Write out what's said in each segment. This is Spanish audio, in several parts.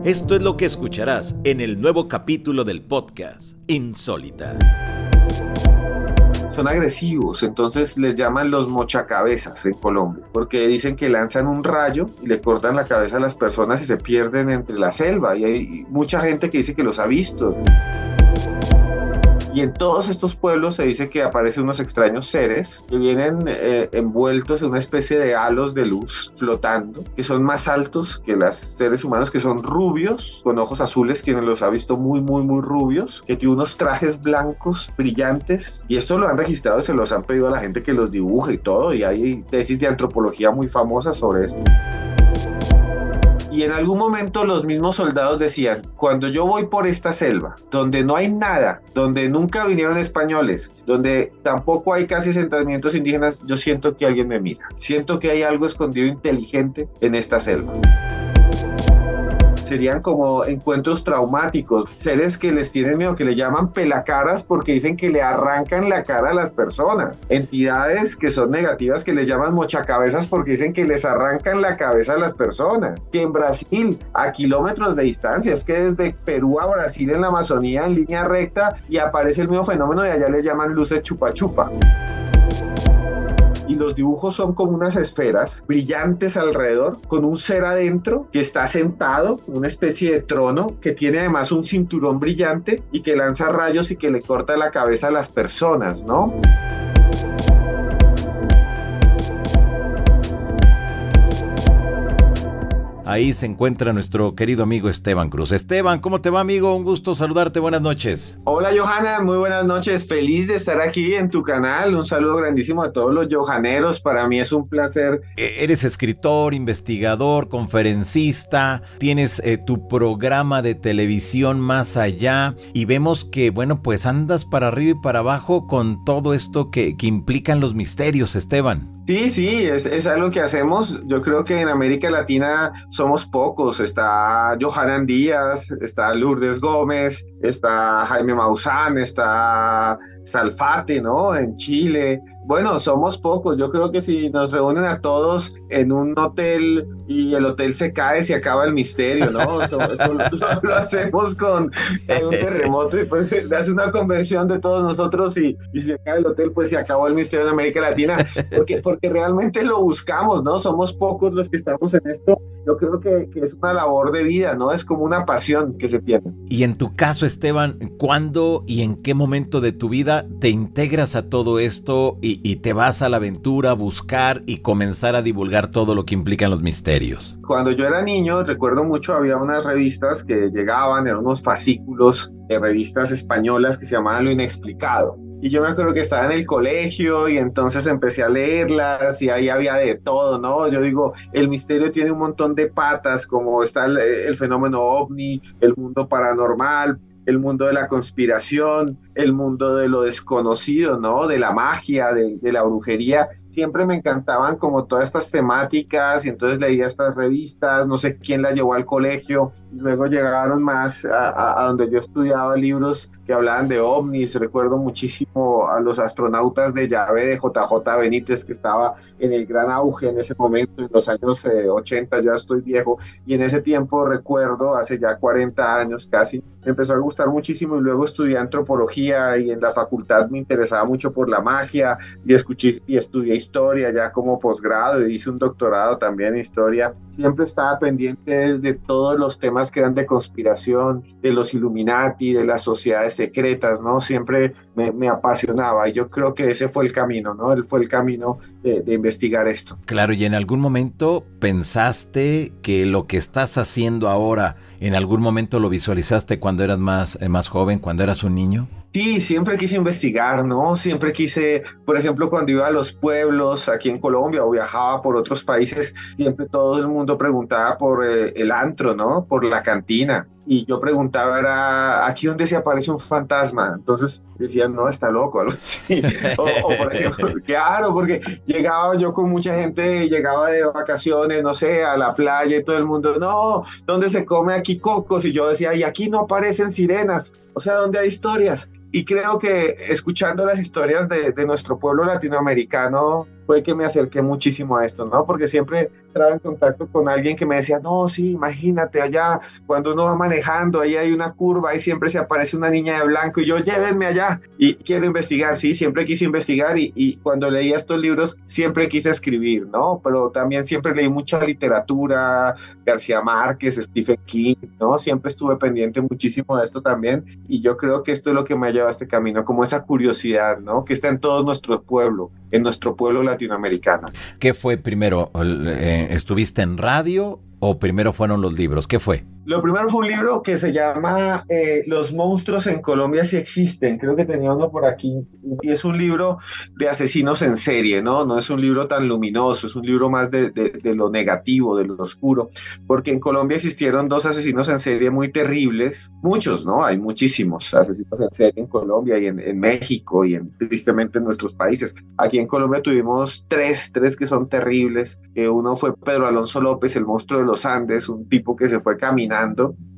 Esto es lo que escucharás en el nuevo capítulo del podcast Insólita. Son agresivos, entonces les llaman los mochacabezas en Colombia, porque dicen que lanzan un rayo y le cortan la cabeza a las personas y se pierden entre la selva, y hay mucha gente que dice que los ha visto. Y en todos estos pueblos se dice que aparecen unos extraños seres que vienen envueltos en una especie de halos de luz flotando, que son más altos que los seres humanos, que son rubios, con ojos azules, quienes los ha visto muy rubios, que tienen unos trajes blancos brillantes, y esto lo han registrado y se los han pedido a la gente que los dibuje y todo, y hay tesis de antropología muy famosas sobre esto. Y en algún momento los mismos soldados decían, cuando yo voy por esta selva, donde no hay nada, donde nunca vinieron españoles, donde tampoco hay casi asentamientos indígenas, yo siento que alguien me mira. Siento que hay algo escondido inteligente en esta selva. Serían como encuentros traumáticos, seres que les tienen miedo, que le llaman pelacaras porque dicen que le arrancan la cara a las personas. Entidades que son negativas que les llaman mochacabezas porque dicen que les arrancan la cabeza a las personas. Que en Brasil, a kilómetros de distancia, es que desde Perú a Brasil en la Amazonía en línea recta y aparece el mismo fenómeno y allá les llaman luces chupa chupa. Y los dibujos son como unas esferas brillantes alrededor, con un ser adentro que está sentado, una especie de trono, que tiene además un cinturón brillante y que lanza rayos y que le corta la cabeza a las personas, ¿no? Ahí se encuentra nuestro querido amigo Esteban Cruz. Esteban, ¿cómo te va, amigo? Un gusto saludarte, buenas noches. Hola, Johanna, muy buenas noches, feliz de estar aquí en tu canal, un saludo grandísimo a todos los johaneros, para mí es un placer. Eres escritor, investigador, conferencista, tienes tu programa de televisión Más Allá y vemos que, bueno, pues andas para arriba y para abajo con todo esto que implican los misterios, Esteban. Sí, es algo que hacemos. Yo creo que en América Latina somos pocos. Está Johanan Díaz, está Lourdes Gómez, está Jaime Maussan, está Salfate, ¿no? En Chile. Bueno, somos pocos. Yo creo que si nos reúnen a todos en un hotel y el hotel se cae, se acaba el misterio, ¿no? Eso lo hacemos con un terremoto y pues hace una convención de todos nosotros y se cae el hotel, pues se acabó el misterio en América Latina. Porque realmente lo buscamos, ¿no? Somos pocos los que estamos en esto. Yo creo que es una labor de vida, ¿no? Es como una pasión que se tiene. Y en tu caso, Esteban, ¿cuándo y en qué momento de tu vida te integras a todo esto y te vas a la aventura a buscar y comenzar a divulgar todo lo que implican los misterios? Cuando yo era niño, recuerdo mucho, había unas revistas que llegaban, eran unos fascículos de revistas españolas que se llamaban Lo Inexplicado. Y yo me acuerdo que estaba en el colegio y entonces empecé a leerlas y ahí había de todo, ¿no? Yo digo, el misterio tiene un montón de patas, como está el fenómeno ovni, el mundo paranormal, el mundo de la conspiración, el mundo de lo desconocido, ¿no? De la magia, de la brujería. Siempre me encantaban como todas estas temáticas y entonces leía estas revistas, no sé quién las llevó al colegio y luego llegaron más a donde yo estudiaba libros que hablaban de ovnis. Recuerdo muchísimo a los astronautas de Yahvé de JJ Benítez, que estaba en el gran auge en ese momento, en los años 80, ya estoy viejo, y en ese tiempo recuerdo, hace ya 40 años casi, me empezó a gustar muchísimo y luego estudié antropología y en la facultad me interesaba mucho por la magia y estudié historia ya como posgrado y hice un doctorado también en historia. Siempre estaba pendiente de todos los temas que eran de conspiración, de los Illuminati, de las sociedades secretas, ¿no? Siempre me apasionaba y yo creo que ese fue el camino, ¿no? Él fue el camino de investigar esto. Claro, ¿y en algún momento pensaste que lo que estás haciendo ahora, en algún momento lo visualizaste cuando eras más joven, cuando eras un niño? Sí, siempre quise investigar, ¿no? Siempre quise, por ejemplo, cuando iba a los pueblos aquí en Colombia o viajaba por otros países, siempre todo el mundo preguntaba por el antro, ¿no? Por la cantina. Y yo preguntaba, era, ¿aquí donde se aparece un fantasma? Entonces decían, no, está loco, algo así. O por ejemplo, claro, porque llegaba yo con mucha gente, llegaba de vacaciones, no sé, a la playa y todo el mundo, no, ¿dónde se come aquí cocos? Y yo decía, y aquí no aparecen sirenas. O sea, ¿dónde hay historias? Y creo que escuchando las historias de nuestro pueblo latinoamericano fue que me acerqué muchísimo a esto, ¿no? Porque siempre entraba en contacto con alguien que me decía, no, sí, imagínate allá, cuando uno va manejando, ahí hay una curva y siempre se aparece una niña de blanco y yo, llévenme allá. Y quiero investigar, sí, siempre quise investigar y cuando leía estos libros siempre quise escribir, ¿no? Pero también siempre leí mucha literatura, García Márquez, Stephen King, ¿no? Siempre estuve pendiente muchísimo de esto también y yo creo que esto es lo que me ha llevado a este camino, como esa curiosidad, ¿no? Que está en todo nuestro pueblo, en nuestro pueblo latinoamericano. ¿Qué fue primero? ¿Estuviste en radio o primero fueron los libros? ¿Qué fue? Lo primero fue un libro que se llama Los monstruos en Colombia sí existen, creo que tenía uno por aquí, y es un libro de asesinos en serie, ¿no? No es un libro tan luminoso, es un libro más de lo negativo, de lo oscuro, porque en Colombia existieron dos asesinos en serie muy terribles, muchos, ¿no? Hay muchísimos asesinos en serie en Colombia y en México y tristemente en nuestros países. Aquí en Colombia tuvimos tres que son terribles. Uno fue Pedro Alonso López, el monstruo de los Andes, un tipo que se fue caminando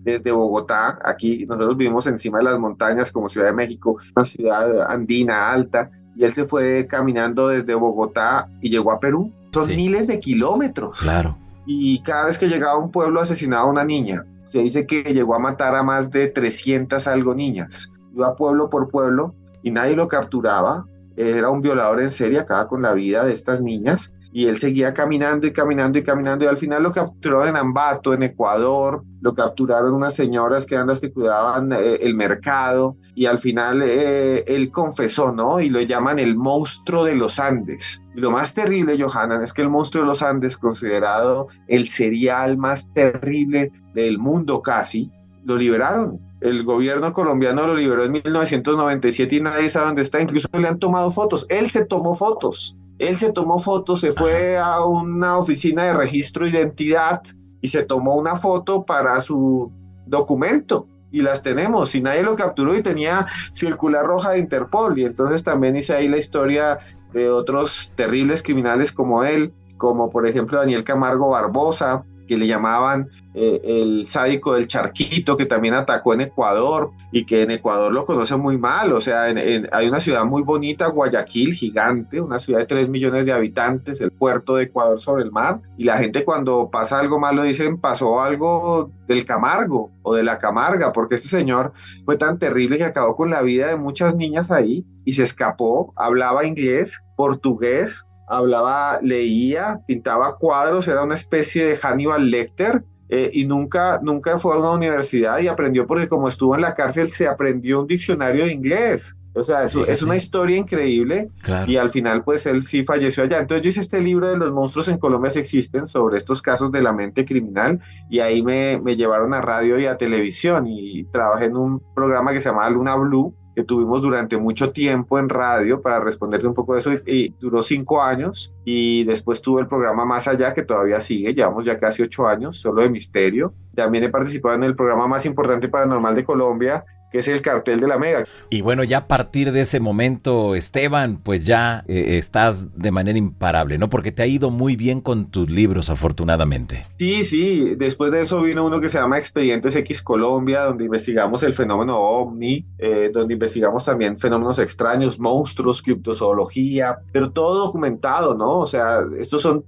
desde Bogotá. Aquí nosotros vivimos encima de las montañas como Ciudad de México, una ciudad andina alta, y él se fue caminando desde Bogotá y llegó a Perú. Son Sí. miles de kilómetros. Claro. Y cada vez que llegaba a un pueblo asesinaba a una niña. Se dice que llegó a matar a más de 300 algo niñas. Iba pueblo por pueblo y nadie lo capturaba. Era un violador en serie, acaba con la vida de estas niñas. Y él seguía caminando y caminando y caminando y al final lo capturaron en Ambato, en Ecuador, lo capturaron unas señoras que eran las que cuidaban el mercado y al final él confesó, ¿no? Y lo llaman el monstruo de los Andes. Y lo más terrible, Johanan, es que el monstruo de los Andes, considerado el serial más terrible del mundo casi, lo liberaron. El gobierno colombiano lo liberó en 1997 y nadie sabe dónde está, incluso le han tomado fotos, él se tomó fotos. Él se tomó fotos, se fue a una oficina de registro de identidad y se tomó una foto para su documento y las tenemos y nadie lo capturó y tenía circular roja de Interpol y entonces también hice ahí la historia de otros terribles criminales como él, como por ejemplo Daniel Camargo Barbosa, que le llamaban el sádico del Charquito, que también atacó en Ecuador y que en Ecuador lo conocen muy mal. O sea, hay una ciudad muy bonita, Guayaquil, gigante, una ciudad de 3 millones de habitantes, el puerto de Ecuador sobre el mar, y la gente cuando pasa algo malo dicen pasó algo del Camargo o de la Camarga, porque este señor fue tan terrible que acabó con la vida de muchas niñas ahí y se escapó, hablaba inglés, portugués, hablaba, leía, pintaba cuadros, era una especie de Hannibal Lecter y nunca fue a una universidad y aprendió porque como estuvo en la cárcel se aprendió un diccionario de inglés. O sea, es una historia increíble. Claro. Y al final pues él sí falleció allá. Entonces yo hice este libro de Los monstruos en Colombia sí existen sobre estos casos de la mente criminal y ahí me llevaron a radio y a televisión y trabajé en un programa que se llamaba Luna Blue que tuvimos durante mucho tiempo en radio para responderte un poco de eso y duró 5 años y después tuve el programa Más Allá que todavía sigue, llevamos ya casi 8 años, solo de misterio. También he participado en el programa más importante paranormal de Colombia, que es el Cartel de la Mega. Y bueno, ya a partir de ese momento, Esteban, pues ya estás de manera imparable, ¿no? Porque te ha ido muy bien con tus libros, afortunadamente. Sí, después de eso vino uno que se llama Expedientes X Colombia, donde investigamos el fenómeno OVNI, donde investigamos también fenómenos extraños, monstruos, criptozoología, pero todo documentado, ¿no? O sea, estos son,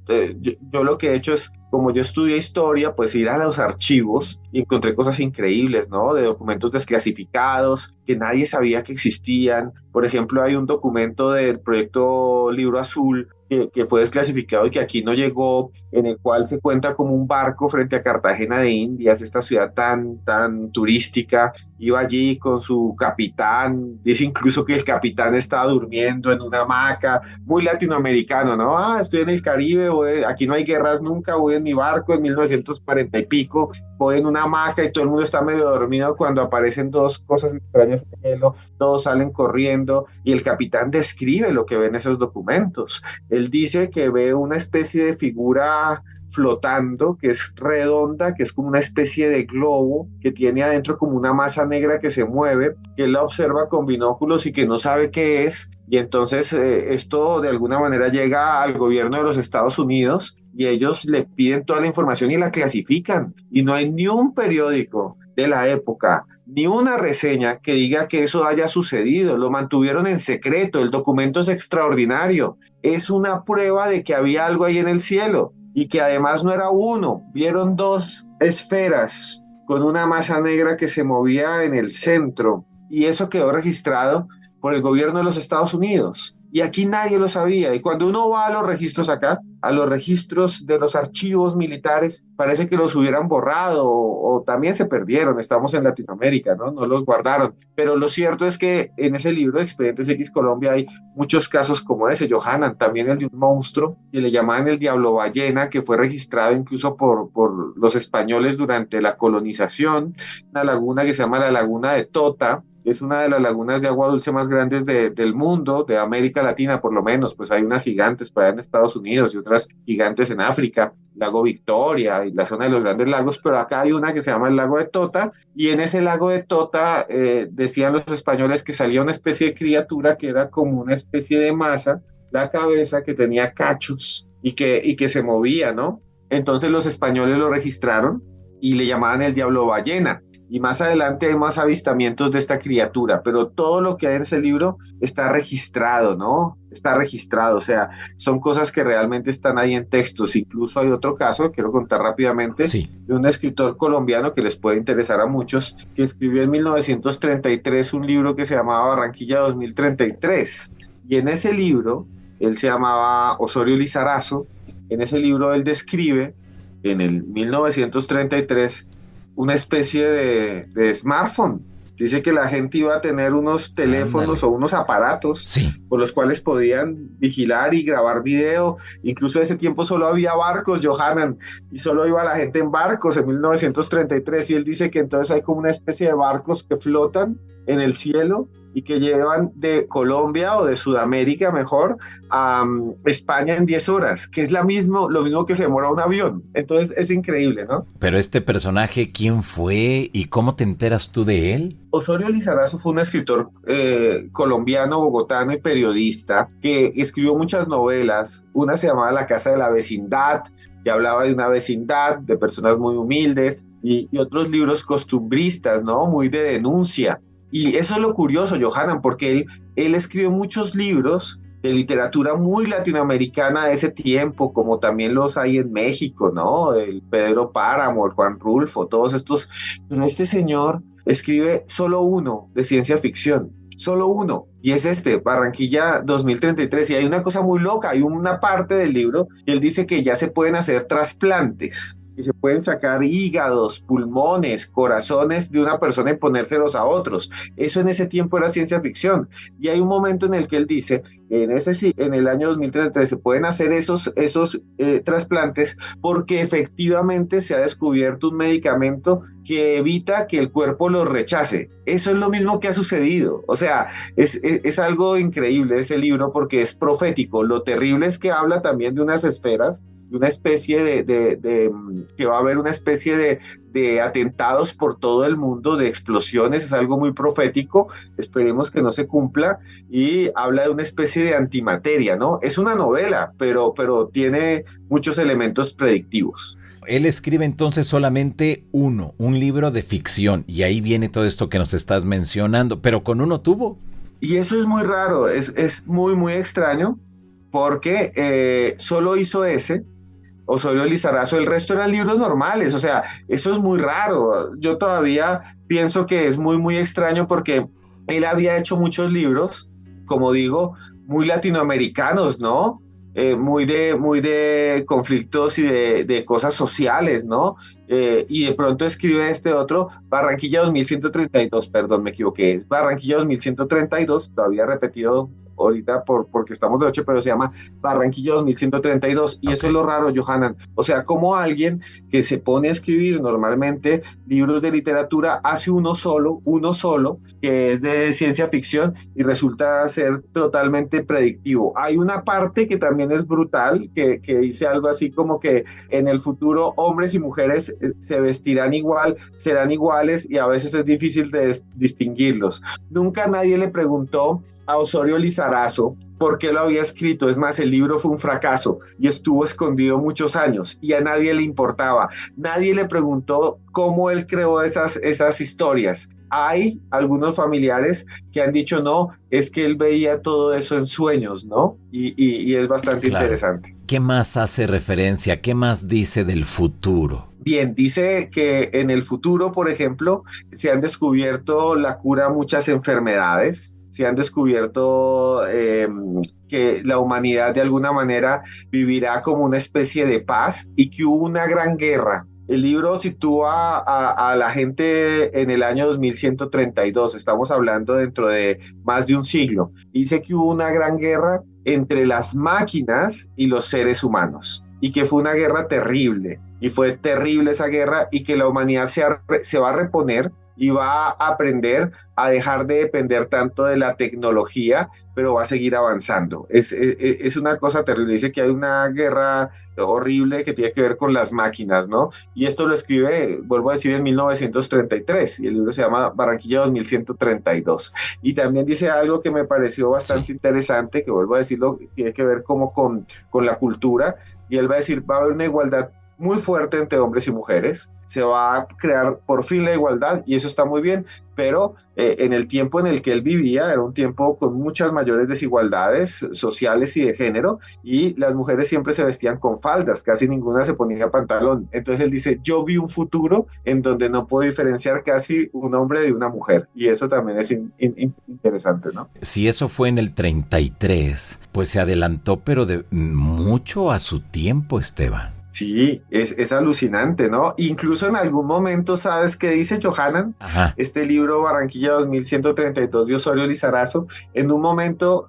yo lo que he hecho es, como yo estudié historia, pues ir a los archivos y encontré cosas increíbles, ¿no? De documentos desclasificados que nadie sabía que existían. Por ejemplo, hay un documento del proyecto Libro Azul que fue desclasificado y que aquí no llegó, en el cual se cuenta como un barco frente a Cartagena de Indias, esta ciudad tan turística. Iba allí con su capitán, dice incluso que el capitán estaba durmiendo en una hamaca, muy latinoamericano, ¿no? Estoy en el Caribe, aquí no hay guerras nunca, voy en mi barco en 1940 y pico, voy en una hamaca y todo el mundo está medio dormido cuando aparecen dos cosas extrañas en el cielo, todos salen corriendo y el capitán describe lo que ve en esos documentos. Él dice que ve una especie de figura flotando, que es redonda, que es como una especie de globo, que tiene adentro como una masa negra que se mueve, que él la observa con binóculos y que no sabe qué es, y entonces esto de alguna manera llega al gobierno de los Estados Unidos y ellos le piden toda la información y la clasifican, y no hay ni un periódico, de la época, ni una reseña que diga que eso haya sucedido. Lo mantuvieron en secreto, el documento es extraordinario, es una prueba de que había algo ahí en el cielo y que además no era uno, vieron dos esferas con una masa negra que se movía en el centro y eso quedó registrado por el gobierno de los Estados Unidos. Y aquí nadie lo sabía. Y cuando uno va a los registros acá, a los registros de los archivos militares, parece que los hubieran borrado o también se perdieron. Estamos en Latinoamérica, ¿no? No los guardaron. Pero lo cierto es que en ese libro de Expedientes X Colombia hay muchos casos como ese, Johanan, también el de un monstruo que le llamaban el Diablo Ballena, que fue registrado incluso por los españoles durante la colonización, una laguna que se llama la Laguna de Tota. Es una de las lagunas de agua dulce más grandes del mundo, de América Latina por lo menos, pues hay unas gigantes por allá en Estados Unidos y otras gigantes en África, Lago Victoria y la zona de los Grandes Lagos, pero acá hay una que se llama el Lago de Tota, y en ese Lago de Tota decían los españoles que salía una especie de criatura que era como una especie de masa, la cabeza que tenía cachos y que se movía, ¿no? Entonces los españoles lo registraron y le llamaban el Diablo Ballena. Y más adelante hay más avistamientos de esta criatura, pero todo lo que hay en ese libro está registrado, ¿no? Está registrado, o sea, son cosas que realmente están ahí en textos. Incluso hay otro caso, quiero contar rápidamente, Sí. de un escritor colombiano que les puede interesar a muchos, que escribió en 1933 un libro que se llamaba Barranquilla 2033. Y en ese libro, él se llamaba Osorio Lizarazo, en ese libro él describe, en el 1933, una especie de smartphone. Dice que la gente iba a tener unos teléfonos o unos aparatos por los cuales podían vigilar y grabar video. Incluso en ese tiempo solo había barcos, Johanan, y solo iba la gente en barcos en 1933. Y él dice que entonces hay como una especie de barcos que flotan en el cielo y que llevan de Colombia o de Sudamérica, mejor, a España en 10 horas, que es lo mismo que se demora un avión. Entonces es increíble, ¿no? Pero este personaje, ¿quién fue y cómo te enteras tú de él? Osorio Lizarazo fue un escritor colombiano, bogotano y periodista que escribió muchas novelas. Una se llamaba La Casa de la Vecindad, que hablaba de una vecindad, de personas muy humildes, y otros libros costumbristas, ¿no? Muy de denuncia. Y eso es lo curioso, Johanan, porque él escribió muchos libros de literatura muy latinoamericana de ese tiempo, como también los hay en México, ¿no? El Pedro Páramo, el Juan Rulfo, todos estos. Pero este señor escribe solo uno de ciencia ficción, solo uno, y es Barranquilla 2033, y hay una cosa muy loca, hay una parte del libro, y él dice que ya se pueden hacer trasplantes, y se pueden sacar hígados, pulmones, corazones de una persona y ponérselos a otros. Eso en ese tiempo era ciencia ficción. Y hay un momento en el que él dice, en el año 2033 se pueden hacer esos trasplantes porque efectivamente se ha descubierto un medicamento que evita que el cuerpo los rechace. Eso es lo mismo que ha sucedido. O sea, es algo increíble ese libro porque es profético. Lo terrible es que habla también de unas esferas, de una especie que va a haber una especie de atentados por todo el mundo, de explosiones, es algo muy profético, esperemos que no se cumpla, y habla de una especie de antimateria, ¿no? Es una novela, pero tiene muchos elementos predictivos. Él escribe entonces solamente un libro de ficción, y ahí viene todo esto que nos estás mencionando, pero con uno tuvo. Y eso es muy raro, es muy, muy extraño, porque solo hizo ese, Osorio Lizarazo, el resto eran libros normales, o sea, eso es muy raro. Yo todavía pienso que es muy, muy extraño porque él había hecho muchos libros, como digo, muy latinoamericanos, ¿no? Muy de conflictos y de cosas sociales, ¿no? Y de pronto escribe este otro, Barranquilla 2132, perdón, me equivoqué, es Barranquilla 2132, todavía repetido ahorita porque estamos de noche, pero se llama Barranquilla 2132, y eso es lo raro, Johanan. O sea, como alguien que se pone a escribir normalmente libros de literatura hace uno solo, que es de ciencia ficción y resulta ser totalmente predictivo. Hay una parte que también es brutal, que dice algo así como que en el futuro hombres y mujeres se vestirán igual, serán iguales y a veces es difícil de distinguirlos. Nunca nadie le preguntó a Osorio Lizarazo Lizarazo por qué lo había escrito. Es más, el libro fue un fracaso y estuvo escondido muchos años y a nadie le importaba. Nadie le preguntó cómo él creó esas historias. Hay algunos familiares que han dicho no, es que él veía todo eso en sueños, ¿no? Y es bastante interesante. ¿Qué más hace referencia? ¿Qué más dice del futuro? Bien, dice que en el futuro, por ejemplo, se han descubierto la cura a muchas enfermedades, se han descubierto que la humanidad de alguna manera vivirá como una especie de paz y que hubo una gran guerra. El libro sitúa a la gente en el año 2132, estamos hablando dentro de más de un siglo. Dice que hubo una gran guerra entre las máquinas y los seres humanos y que fue una guerra terrible y fue terrible esa guerra y que la humanidad se va a reponer y va a aprender a dejar de depender tanto de la tecnología, pero va a seguir avanzando. Es una cosa terrible. Dice que hay una guerra horrible que tiene que ver con las máquinas, ¿no? Y esto lo escribe, vuelvo a decir, en 1933, y el libro se llama Barranquilla 2132. Y también dice algo que me pareció bastante interesante, que vuelvo a decirlo, tiene que ver como con la cultura, y él va a decir, va a haber una igualdad muy fuerte entre hombres y mujeres, se va a crear por fin la igualdad y eso está muy bien, pero en el tiempo en el que él vivía era un tiempo con muchas mayores desigualdades sociales y de género y las mujeres siempre se vestían con faldas, casi ninguna se ponía pantalón. Entonces él dice, yo vi un futuro en donde no puedo diferenciar casi un hombre de una mujer y eso también es interesante, ¿no? Si eso fue en el 33, pues se adelantó pero de mucho a su tiempo, Esteban. Sí, es alucinante, ¿no? Incluso en algún momento, ¿sabes qué dice Johanan? Ajá. Este libro, Barranquilla 2132 de Osorio Lizarazo, en un momento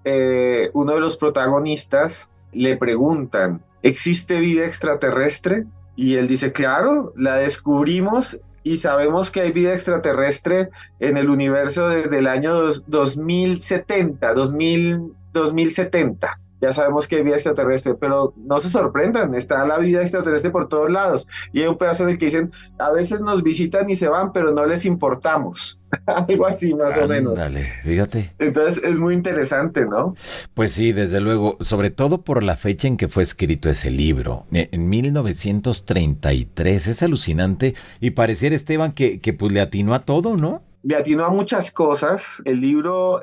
uno de los protagonistas le preguntan, ¿existe vida extraterrestre? Y él dice, claro, la descubrimos y sabemos que hay vida extraterrestre en el universo desde el año 2070, 2070. Ya sabemos que hay vida extraterrestre, pero no se sorprendan, está la vida extraterrestre por todos lados. Y hay un pedazo en el que dicen, a veces nos visitan y se van, pero no les importamos. Algo así, más o menos. Ándale, fíjate. Entonces es muy interesante, ¿no? Pues sí, desde luego, sobre todo por la fecha en que fue escrito ese libro, en 1933, es alucinante y pareciera, Esteban, que pues le atinó a todo, ¿no? Le atinó a muchas cosas, el libro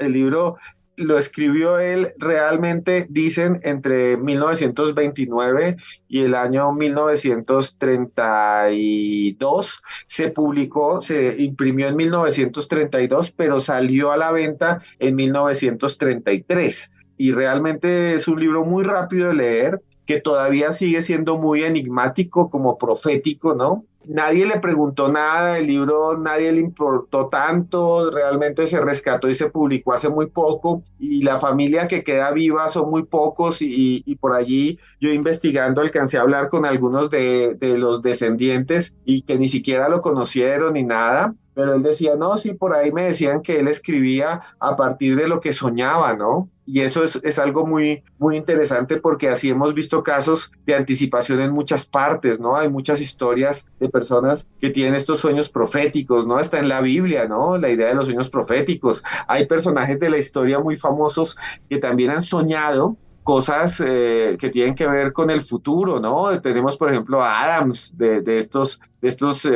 lo escribió él realmente, dicen, entre 1929 y el año 1932. Se publicó, se imprimió en 1932, pero salió a la venta en 1933. Y realmente es un libro muy rápido de leer, que todavía sigue siendo muy enigmático, como profético, ¿no? Nadie le preguntó nada, el libro nadie le importó tanto, realmente se rescató y se publicó hace muy poco y la familia que queda viva son muy pocos y por allí yo investigando alcancé a hablar con algunos de los descendientes y que ni siquiera lo conocieron ni nada. Pero él decía, no, sí, por ahí me decían que él escribía a partir de lo que soñaba, ¿no? Y eso es algo muy, muy interesante porque así hemos visto casos de anticipación en muchas partes, ¿no? Hay muchas historias de personas que tienen estos sueños proféticos, ¿no? Está en la Biblia, ¿no? La idea de los sueños proféticos. Hay personajes de la historia muy famosos que también han soñado cosas que tienen que ver con el futuro, ¿no? Tenemos, por ejemplo, a Adams, de estos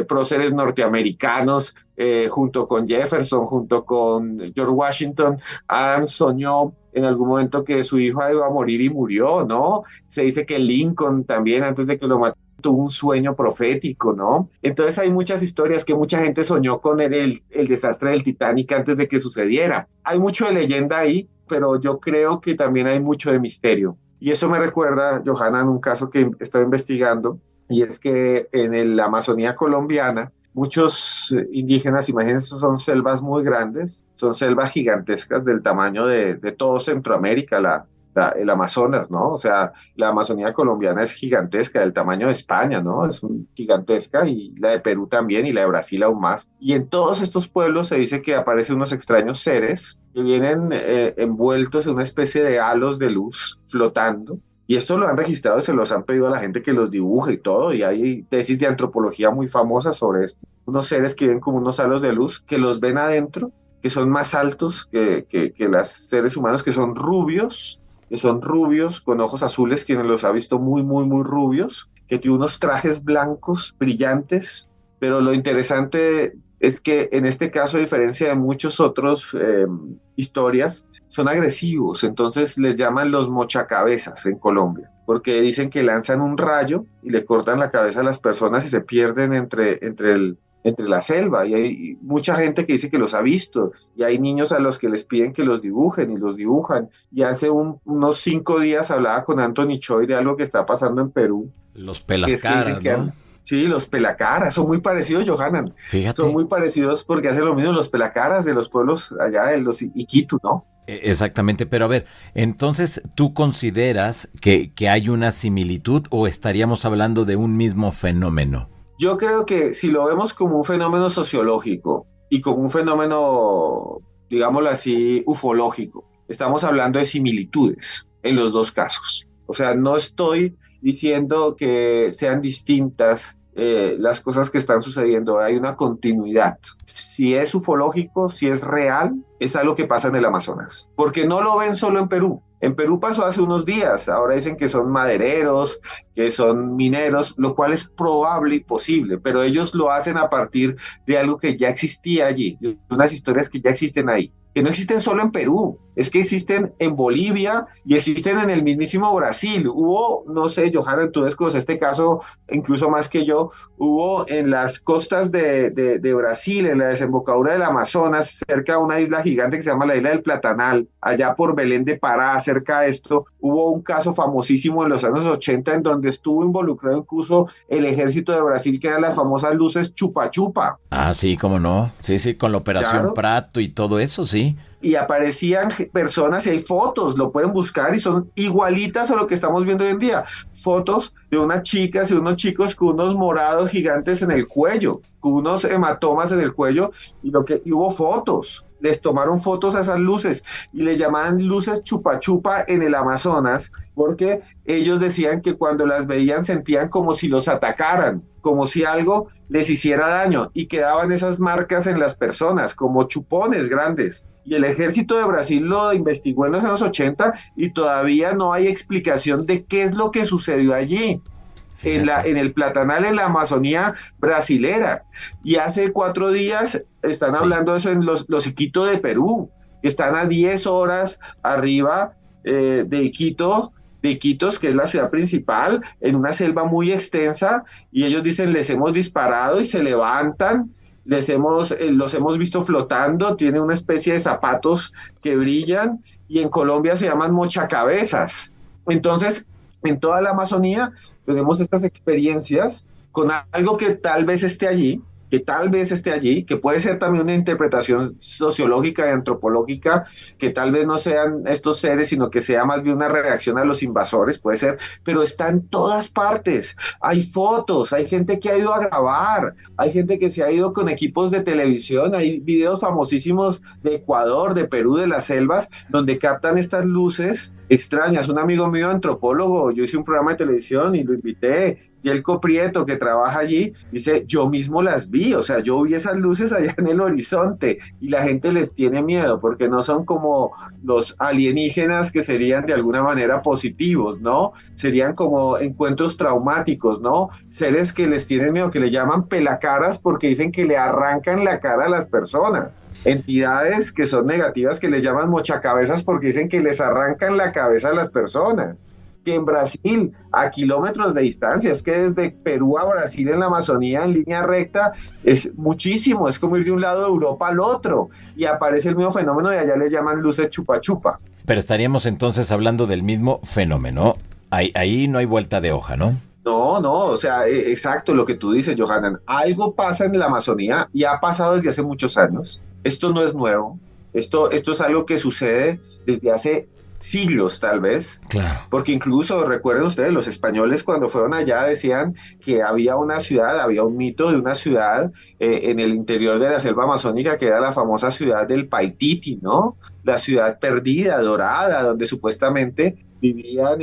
próceres norteamericanos, junto con Jefferson, junto con George Washington. Adams soñó en algún momento que su hijo iba a morir y murió, ¿no? Se dice que Lincoln también, antes de que lo mataran, tuvo un sueño profético, ¿no? Entonces hay muchas historias que mucha gente soñó con el desastre del Titanic antes de que sucediera. Hay mucho de leyenda ahí, pero yo creo que también hay mucho de misterio. Y eso me recuerda, Johanna, en un caso que estoy investigando, y es que en la Amazonía colombiana, muchos indígenas, imagínense, son selvas muy grandes, son selvas gigantescas del tamaño de todo Centroamérica, el Amazonas, ¿no? O sea, la Amazonía colombiana es gigantesca, del tamaño de España, ¿no? Es gigantesca y la de Perú también y la de Brasil aún más. Y en todos estos pueblos se dice que aparecen unos extraños seres que vienen envueltos en una especie de halos de luz flotando. Y esto lo han registrado y se los han pedido a la gente que los dibuje y todo, y hay tesis de antropología muy famosas sobre esto. Unos seres que ven como unos halos de luz, que los ven adentro, que son más altos que los seres humanos, que son rubios con ojos azules, quienes los ha visto muy, muy, muy rubios, que tiene unos trajes blancos brillantes, pero lo interesante es que en este caso, a diferencia de muchos otros historias, son agresivos, entonces les llaman los mochacabezas en Colombia, porque dicen que lanzan un rayo y le cortan la cabeza a las personas y se pierden entre la selva, y hay mucha gente que dice que los ha visto, y hay niños a los que les piden que los dibujen y los dibujan. Y hace unos 5 días hablaba con Anthony Choi de algo que está pasando en Perú, Los que es que dicen pelacaras, que ¿no? sí, los pelacaras son muy parecidos, Johanan, son Fíjate. muy parecidos porque hacen lo mismo los pelacaras de los pueblos allá de los Iquitu, ¿no? Exactamente, pero a ver, entonces, ¿tú consideras que hay una similitud o estaríamos hablando de un mismo fenómeno? Yo creo que si lo vemos como un fenómeno sociológico y como un fenómeno, digámoslo así, ufológico, estamos hablando de similitudes en los dos casos. O sea, no estoy diciendo que sean distintas las cosas que están sucediendo, hay una continuidad. Si es ufológico, si es real, es algo que pasa en el Amazonas, porque no lo ven solo en Perú. En Perú pasó hace unos días, ahora dicen que son madereros, que son mineros, lo cual es probable y posible, pero ellos lo hacen a partir de algo que ya existía allí, de unas historias que ya existen ahí, que no existen solo en Perú, es que existen en Bolivia y existen en el mismísimo Brasil. Hubo, no sé, Johanna, tú desconoces este caso incluso más que yo, hubo en las costas de Brasil, en la desembocadura del Amazonas, cerca de una isla gigante que se llama la isla del Platanal, allá por Belén de Pará, cerca de esto, hubo un caso famosísimo en los años 80 en donde estuvo involucrado incluso el ejército de Brasil, que eran las famosas luces chupa chupa. Ah, sí, cómo no. Sí, sí, con la Operación Claro, Prato y todo eso, sí. y aparecían personas y hay fotos, lo pueden buscar y son igualitas a lo que estamos viendo hoy en día. Fotos de unas chicas y unos chicos con unos morados gigantes en el cuello, con unos hematomas en el cuello y hubo fotos. Les tomaron fotos a esas luces y les llamaban luces chupa chupa en el Amazonas porque ellos decían que cuando las veían sentían como si los atacaran, como si algo les hiciera daño y quedaban esas marcas en las personas como chupones grandes. Y el ejército de Brasil lo investigó en los años 80 y todavía no hay explicación de qué es lo que sucedió allí, Fíjate. en el Platanal, en la Amazonía brasilera. Y hace 4 días están Sí. hablando de eso en los Iquitos de Perú, que están a 10 horas arriba de Iquito, de Iquitos, que es la ciudad principal, en una selva muy extensa, y ellos dicen, les hemos disparado y se levantan, los hemos visto flotando, tiene una especie de zapatos que brillan, y en Colombia se llaman mochacabezas. Entonces, en toda la Amazonía tenemos estas experiencias con algo que tal vez esté allí, que puede ser también una interpretación sociológica y antropológica, que tal vez no sean estos seres, sino que sea más bien una reacción a los invasores, puede ser, pero está en todas partes. Hay fotos, hay gente que ha ido a grabar, hay gente que se ha ido con equipos de televisión, hay videos famosísimos de Ecuador, de Perú, de las selvas, donde captan estas luces extrañas. Un amigo mío, antropólogo, yo hice un programa de televisión y lo invité, Yelko Prieto, que trabaja allí, dice, yo mismo las vi, o sea, yo vi esas luces allá en el horizonte y la gente les tiene miedo porque no son como los alienígenas que serían de alguna manera positivos, ¿no? Serían como encuentros traumáticos, ¿no? Seres que les tienen miedo, que le llaman pelacaras porque dicen que le arrancan la cara a las personas. Entidades que son negativas que les llaman mochacabezas porque dicen que les arrancan la cabeza a las personas, que en Brasil, a kilómetros de distancia, es que desde Perú a Brasil en la Amazonía en línea recta es muchísimo, es como ir de un lado de Europa al otro y aparece el mismo fenómeno y allá les llaman luces chupa chupa. Pero estaríamos entonces hablando del mismo fenómeno. Ahí no hay vuelta de hoja, ¿no? No, no, o sea, exacto lo que tú dices, Johanan. Algo pasa en la Amazonía y ha pasado desde hace muchos años. Esto no es nuevo. Esto es algo que sucede desde hace siglos, tal vez. Claro. Porque incluso, recuerden ustedes, los españoles cuando fueron allá decían que había una ciudad, había un mito de una ciudad en el interior de la selva amazónica que era la famosa ciudad del Paititi, ¿no? La ciudad perdida, dorada, donde supuestamente vivían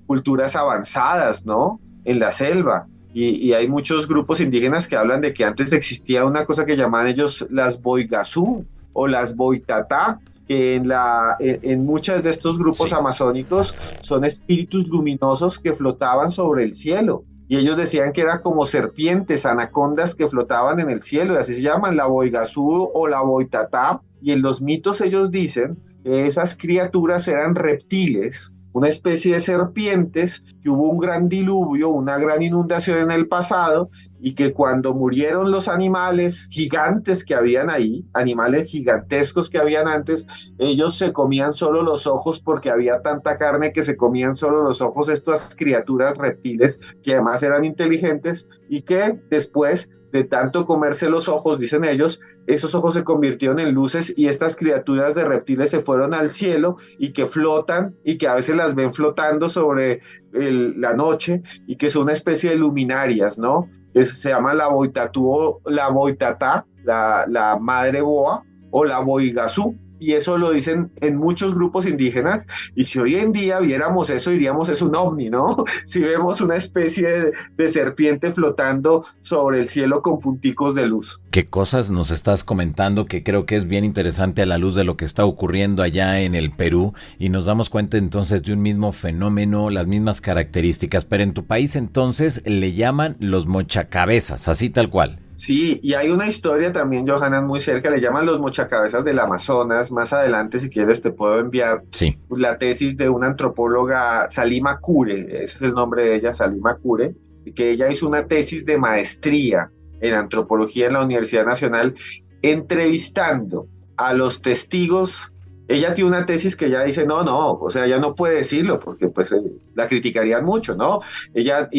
culturas avanzadas, ¿no? En la selva. y hay muchos grupos indígenas que hablan de que antes existía una cosa que llaman ellos las boigazú o las boitatá, que en muchos de estos grupos Sí. amazónicos son espíritus luminosos que flotaban sobre el cielo. Y ellos decían que era como serpientes, anacondas que flotaban en el cielo, y así se llaman, la boigazú o la boitatá. Y en los mitos ellos dicen que esas criaturas eran reptiles, una especie de serpientes, que hubo un gran diluvio, una gran inundación en el pasado, y que cuando murieron los animales gigantes que habían ahí, animales gigantescos que habían antes, ellos se comían solo los ojos porque había tanta carne que se comían solo los ojos estas criaturas reptiles que además eran inteligentes y que después de tanto comerse los ojos, dicen ellos, esos ojos se convirtieron en luces y estas criaturas de reptiles se fueron al cielo y que flotan y que a veces las ven flotando sobre la noche y que son una especie de luminarias, ¿no? Se llama la boitatú, la boitatá, la madre boa o la boigazú. Y eso lo dicen en muchos grupos indígenas, y si hoy en día viéramos eso, diríamos es un ovni, ¿no? Si vemos una especie de serpiente flotando sobre el cielo con punticos de luz. ¿Qué cosas nos estás comentando que creo que es bien interesante a la luz de lo que está ocurriendo allá en el Perú? Y nos damos cuenta entonces de un mismo fenómeno, las mismas características, pero en tu país entonces le llaman los mochacabezas, así tal cual. Sí, y hay una historia también, Johanan, muy cerca, le llaman los mochacabezas del Amazonas. Más adelante, si quieres, te puedo enviar Sí. la tesis de una antropóloga, Salima Kure, ese es el nombre de ella, Salima Kure, que ella hizo una tesis de maestría en antropología en la Universidad Nacional, entrevistando a los testigos. Ella tiene una tesis que ella dice, no, o sea, ella no puede decirlo porque pues la criticarían mucho, ¿no? Ella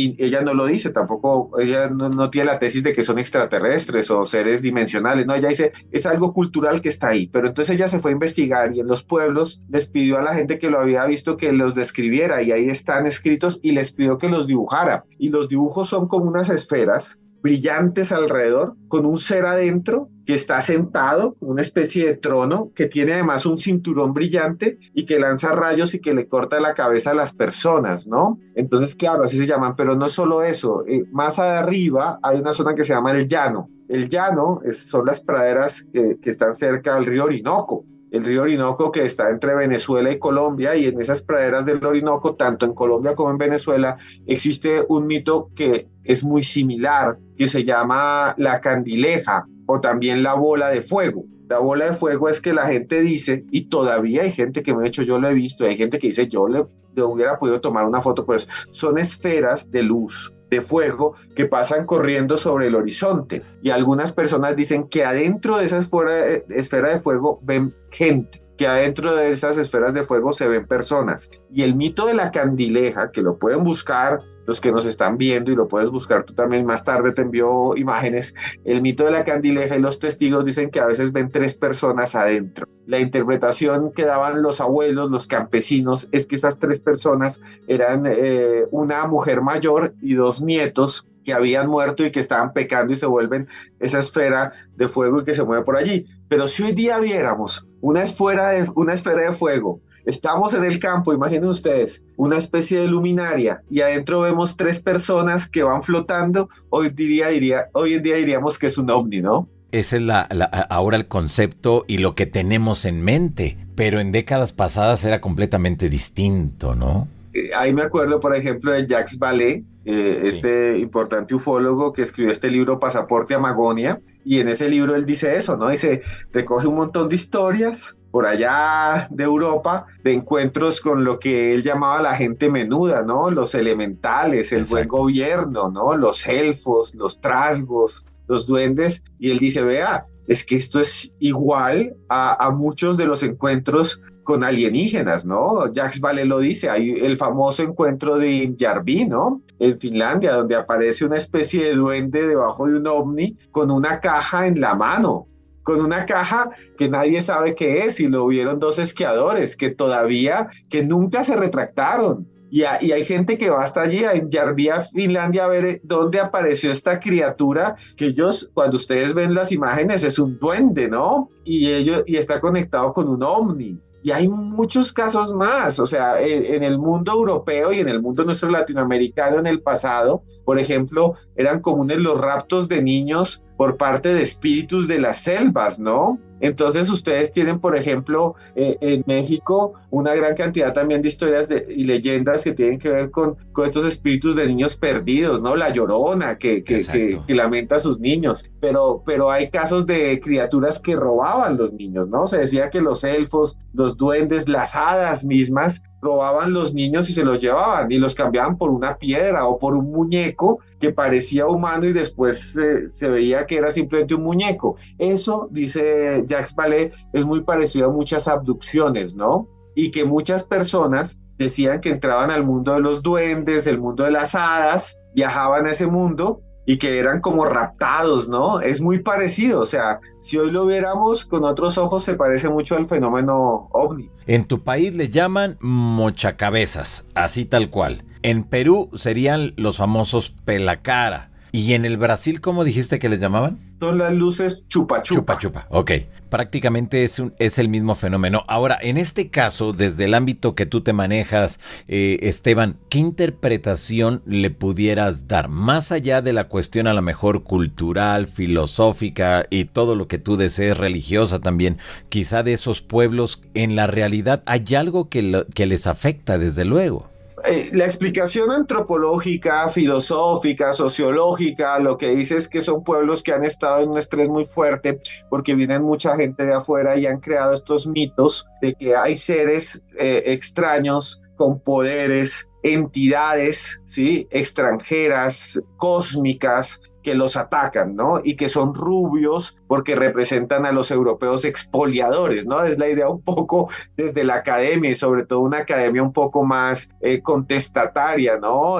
no lo dice, tampoco, ella no tiene la tesis de que son extraterrestres o seres dimensionales, no, ella dice, es algo cultural que está ahí, pero entonces ella se fue a investigar y en los pueblos les pidió a la gente que lo había visto que los describiera y ahí están escritos y les pidió que los dibujara. Y los dibujos son como unas esferas brillantes alrededor, con un ser adentro que está sentado, como una especie de trono, que tiene además un cinturón brillante y que lanza rayos y que le corta la cabeza a las personas, ¿no? Entonces, claro, así se llaman, pero no es solo eso. Más arriba hay una zona que se llama el llano. El llano son las praderas que están cerca del río Orinoco. El río Orinoco que está entre Venezuela y Colombia, y en esas praderas del Orinoco, tanto en Colombia como en Venezuela, existe un mito que es muy similar, que se llama la candileja o también la bola de fuego. La bola de fuego es que la gente dice, y todavía hay gente que me ha dicho, yo lo he visto, hay gente que dice, le hubiera podido tomar una foto, pues son esferas de luz, de fuego, que pasan corriendo sobre el horizonte. Y algunas personas dicen que adentro de esa esfera de fuego ven gente, que adentro de esas esferas de fuego se ven personas. Y el mito de la candileja, que lo pueden buscar los que nos están viendo y lo puedes buscar tú también, más tarde te envío imágenes, el mito de la candileja y los testigos dicen que a veces ven 3 personas adentro. La interpretación que daban los abuelos, los campesinos, es que esas 3 personas eran una mujer mayor y 2 nietos que habían muerto y que estaban pecando y se vuelven esa esfera de fuego y que se mueve por allí. Pero si hoy día viéramos una esfera de fuego, estamos en el campo, imaginen ustedes, una especie de luminaria y adentro vemos 3 personas que van flotando, hoy en día diríamos que es un ovni, ¿no? Ese es ahora el concepto y lo que tenemos en mente, pero en décadas pasadas era completamente distinto, ¿no? Ahí me acuerdo, por ejemplo, de Jacques Vallée, este importante ufólogo que escribió este libro Pasaporte a Magonia, y en ese libro él dice eso, ¿no? Dice, recoge un montón de historias por allá de Europa, de encuentros con lo que él llamaba la gente menuda, ¿no? Los elementales, el buen gobierno, ¿no? Los elfos, los trasgos, los duendes, y él dice, vea, es que esto es igual a muchos de los encuentros con alienígenas, ¿no? Jacques Vallée lo dice, hay el famoso encuentro de Injärvi, ¿no? En Finlandia, donde aparece una especie de duende debajo de un ovni con una caja en la mano, con una caja que nadie sabe qué es, y lo vieron 2 esquiadores que nunca se retractaron. Y hay gente que va hasta allí, a Injärvi, a Finlandia, a ver dónde apareció esta criatura, que ellos, cuando ustedes ven las imágenes, es un duende, ¿no? Y está conectado con un ovni. Y hay muchos casos más, o sea, en el mundo europeo y en el mundo nuestro latinoamericano en el pasado, por ejemplo, eran comunes los raptos de niños por parte de espíritus de las selvas, ¿no? Entonces ustedes tienen, por ejemplo, en México una gran cantidad también de historias y leyendas que tienen que ver con estos espíritus de niños perdidos, ¿no? La Llorona que lamenta a sus niños, pero hay casos de criaturas que robaban los niños, ¿no? Se decía que los elfos, los duendes, las hadas mismas robaban los niños y se los llevaban y los cambiaban por una piedra o por un muñeco que parecía humano y después se veía que era simplemente un muñeco. Eso, dice Jacques Vallée, es muy parecido a muchas abducciones, ¿no? Y que muchas personas decían que entraban al mundo de los duendes, el mundo de las hadas, viajaban a ese mundo y que eran como raptados, ¿no? Es muy parecido, o sea, si hoy lo viéramos con otros ojos se parece mucho al fenómeno ovni. En tu país le llaman mochacabezas, así tal cual. En Perú serían los famosos pelacara. ¿Y en el Brasil cómo dijiste que les llamaban? Son las luces chupa chupa. Chupa chupa, ok. Prácticamente es el mismo fenómeno. Ahora, en este caso, desde el ámbito que tú te manejas, Esteban, ¿qué interpretación le pudieras dar? Más allá de la cuestión a lo mejor cultural, filosófica y todo lo que tú desees, religiosa también, quizá de esos pueblos, en la realidad hay algo que les afecta, desde luego. La explicación antropológica, filosófica, sociológica, lo que dice es que son pueblos que han estado en un estrés muy fuerte porque vienen mucha gente de afuera y han creado estos mitos de que hay seres extraños con poderes, entidades, ¿sí? Extranjeras, cósmicas, que los atacan, ¿no? Y que son rubios porque representan a los europeos expoliadores, ¿no? Es la idea un poco desde la academia y sobre todo una academia un poco más contestataria, ¿no?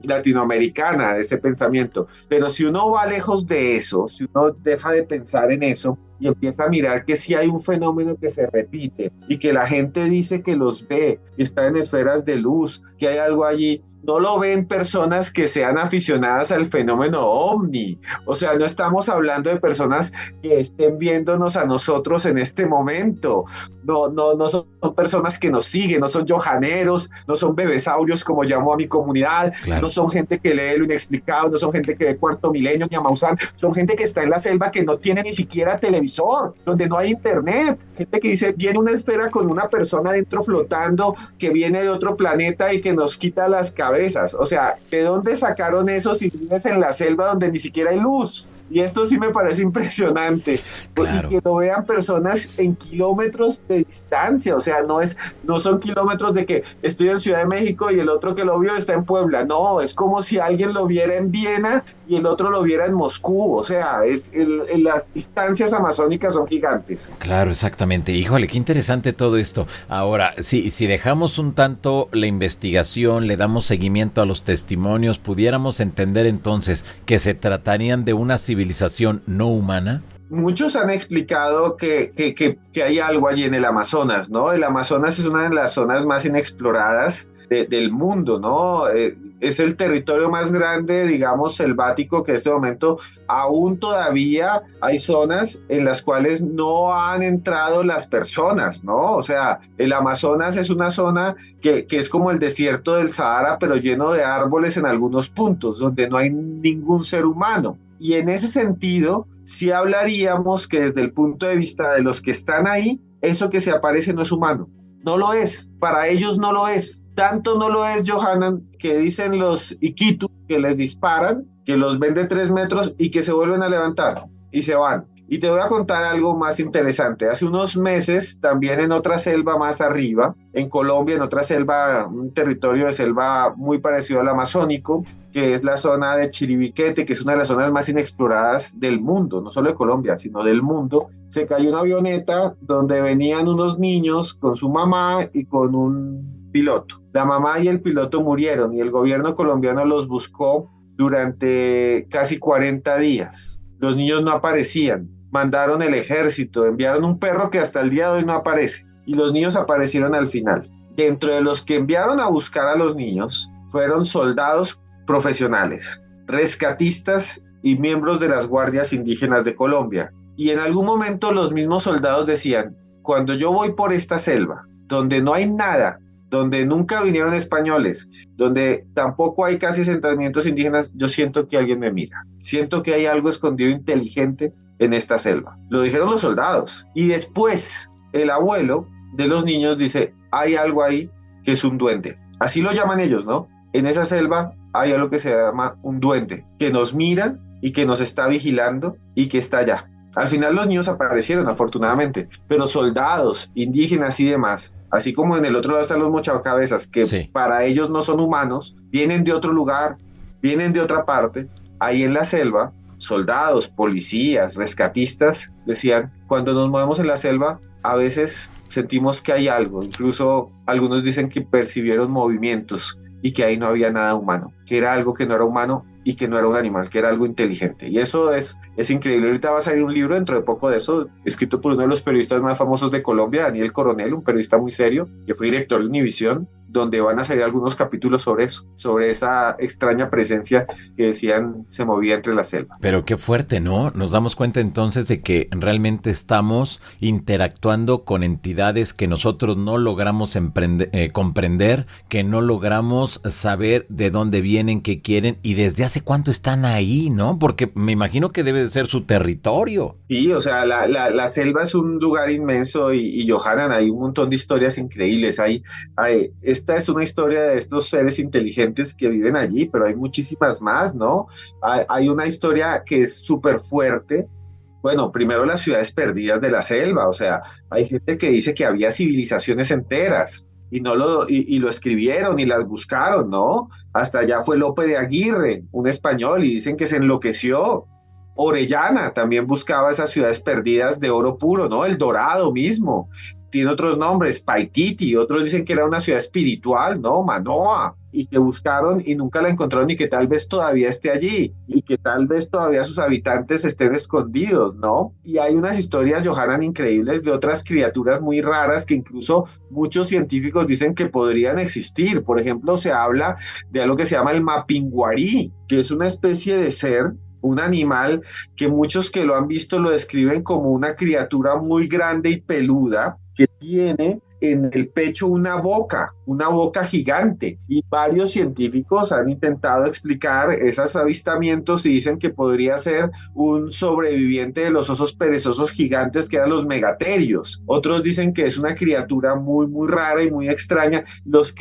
Latinoamericana, de ese pensamiento. Pero si uno va lejos de eso, si uno deja de pensar en eso y empieza a mirar que sí hay un fenómeno que se repite y que la gente dice que los ve, que está en esferas de luz, que hay algo allí, no lo ven personas que sean aficionadas al fenómeno ovni. O sea, no estamos hablando de personas que estén viéndonos a nosotros en este momento. No son personas que nos siguen, no son johaneros, no son bebesaurios como llamo a mi comunidad, claro. No son gente que lee lo inexplicado, no son gente que ve Cuarto Milenio ni a Maussan, son gente que está en la selva que no tiene ni siquiera televisor, donde no hay internet, gente que dice, viene una esfera con una persona dentro flotando que viene de otro planeta y que nos quita las cabezas. O sea, ¿de dónde sacaron eso si vives en la selva donde ni siquiera hay luz? Y esto sí me parece impresionante. Claro. Y que lo vean personas en kilómetros de distancia. O sea, no son kilómetros de que estoy en Ciudad de México y el otro que lo vio está en Puebla. No, es como si alguien lo viera en Viena y el otro lo viera en Moscú. O sea, las distancias amazónicas son gigantes. Claro, exactamente. Híjole, qué interesante todo esto. Ahora, si dejamos un tanto la investigación, le damos seguimiento a los testimonios, pudiéramos entender entonces que se tratarían de una civilización no humana. Muchos han explicado que hay algo allí en el Amazonas, ¿no? El Amazonas es una de las zonas más inexploradas del mundo, ¿no? Es el territorio más grande, digamos, selvático que en este momento aún todavía hay zonas en las cuales no han entrado las personas, ¿no? O sea, el Amazonas es una zona que es como el desierto del Sahara, pero lleno de árboles en algunos puntos, donde no hay ningún ser humano. Y en ese sentido, sí hablaríamos que desde el punto de vista de los que están ahí, eso que se aparece no es humano. No lo es, para ellos no lo es. Tanto no lo es, Johanan, que dicen los Iquitu que les disparan, que los ven de 3 metros y que se vuelven a levantar y se van. Y te voy a contar algo más interesante. Hace unos meses, también en otra selva más arriba, en Colombia, en otra selva, un territorio de selva muy parecido al amazónico, que es la zona de Chiribiquete, que es una de las zonas más inexploradas del mundo, no solo de Colombia, sino del mundo, se cayó una avioneta donde venían unos niños con su mamá y con un piloto. La mamá y el piloto murieron y el gobierno colombiano los buscó durante casi 40 días. Los niños no aparecían. Mandaron el ejército, enviaron un perro que hasta el día de hoy no aparece y los niños aparecieron al final. Dentro de los que enviaron a buscar a los niños fueron soldados profesionales, rescatistas y miembros de las guardias indígenas de Colombia. Y en algún momento los mismos soldados decían, cuando yo voy por esta selva donde no hay nada, donde nunca vinieron españoles, donde tampoco hay casi asentamientos indígenas, yo siento que alguien me mira. Siento que hay algo escondido inteligente en esta selva. Lo dijeron los soldados. Y después el abuelo de los niños dice, hay algo ahí que es un duende. Así lo llaman ellos, ¿no? En esa selva hay algo que se llama un duende, que nos mira y que nos está vigilando y que está allá. Al final los niños aparecieron, afortunadamente, pero soldados, indígenas y demás, así como en el otro lado están los mochacabezas, que sí, para ellos no son humanos, vienen de otro lugar, vienen de otra parte, ahí en la selva, soldados, policías, rescatistas, decían, cuando nos movemos en la selva, a veces sentimos que hay algo, incluso algunos dicen que percibieron movimientos y que ahí no había nada humano, que era algo que no era humano y que no era un animal, que era algo inteligente. Y eso es increíble. Ahorita va a salir un libro dentro de poco de eso, escrito por uno de los periodistas más famosos de Colombia, Daniel Coronel, un periodista muy serio, que fue director de Univisión, donde van a salir algunos capítulos sobre eso, sobre esa extraña presencia que decían se movía entre la selva. Pero qué fuerte, ¿no? Nos damos cuenta entonces de que realmente estamos interactuando con entidades que nosotros no logramos comprender, que no logramos saber de dónde vienen, qué quieren y desde hace cuánto están ahí, ¿no? Porque me imagino que debe de ser su territorio. Sí, o sea, la selva es un lugar inmenso y Johanan, hay un montón de historias increíbles. Esta es una historia de estos seres inteligentes que viven allí, pero hay muchísimas más, ¿no? Hay una historia que es súper fuerte. Bueno, primero las ciudades perdidas de la selva, o sea, hay gente que dice que había civilizaciones enteras y lo escribieron y las buscaron, ¿no? Hasta allá fue Lope de Aguirre, un español, y dicen que se enloqueció. Orellana también buscaba esas ciudades perdidas de oro puro, ¿no? El Dorado mismo. Tiene otros nombres, Paititi, otros dicen que era una ciudad espiritual, ¿no? Manoa, y que buscaron y nunca la encontraron y que tal vez todavía esté allí y que tal vez todavía sus habitantes estén escondidos, ¿no? Y hay unas historias, Johanan, increíbles de otras criaturas muy raras que incluso muchos científicos dicen que podrían existir. Por ejemplo, se habla de algo que se llama el mapinguarí, que es una especie de ser, un animal que muchos que lo han visto lo describen como una criatura muy grande y peluda que tiene en el pecho una boca gigante, y varios científicos han intentado explicar esos avistamientos y dicen que podría ser un sobreviviente de los osos perezosos gigantes que eran los megaterios. Otros dicen que es una criatura muy muy rara y muy extraña. Los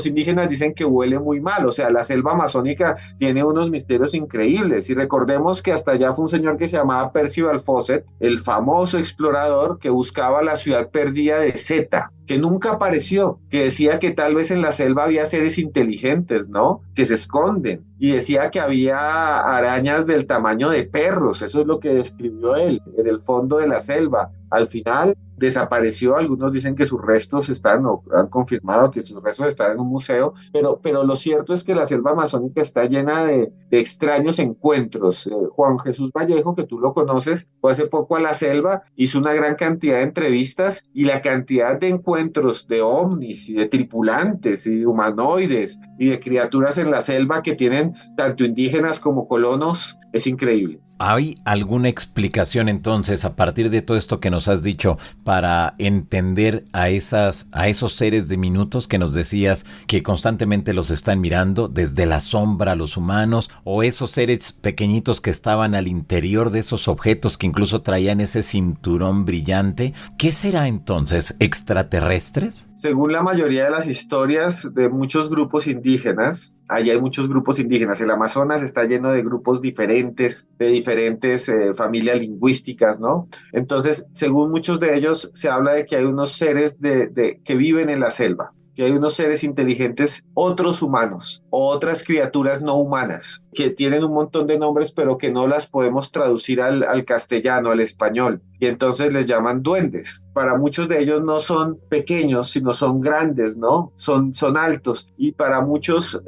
indígenas dicen que huele muy mal, o sea, la selva amazónica tiene unos misterios increíbles, y recordemos que hasta allá fue un señor que se llamaba Percival Fawcett, el famoso explorador que buscaba la ciudad perdida de Zeta, que nunca apareció, que decía que tal vez en la selva había seres inteligentes, ¿no? Que se esconden, y decía que había arañas del tamaño de perros. Eso es lo que describió él, en el fondo de la selva. Al final desapareció. Algunos dicen que sus restos están, o han confirmado que sus restos están en un museo, pero lo cierto es que la selva amazónica está llena de extraños encuentros. Juan Jesús Vallejo, que tú lo conoces, fue hace poco a la selva, hizo una gran cantidad de entrevistas, y la cantidad de encuentros de ovnis y de tripulantes y de humanoides y de criaturas en la selva que tienen tanto indígenas como colonos es increíble. ¿Hay alguna explicación entonces a partir de todo esto que nos has dicho para entender a esos seres diminutos que nos decías que constantemente los están mirando desde la sombra a los humanos, o esos seres pequeñitos que estaban al interior de esos objetos que incluso traían ese cinturón brillante? ¿Qué será entonces? ¿Extraterrestres? Según la mayoría de las historias de muchos grupos indígenas, allí hay muchos grupos indígenas. El Amazonas está lleno de grupos diferentes, de diferentes familias lingüísticas, ¿no? Entonces, según muchos de ellos, se habla de que hay unos seres que viven en la selva, que hay unos seres inteligentes, otros humanos, o otras criaturas no humanas, que tienen un montón de nombres, pero que no las podemos traducir al castellano, al español, y entonces les llaman duendes. Para muchos de ellos no son pequeños, sino son grandes, ¿no? Son altos, y para muchos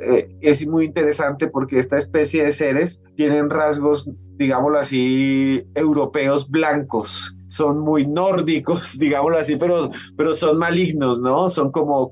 es muy interesante porque esta especie de seres tienen rasgos, digámoslo así, europeos blancos. Son muy nórdicos, digámoslo así, pero son malignos, ¿no? Son como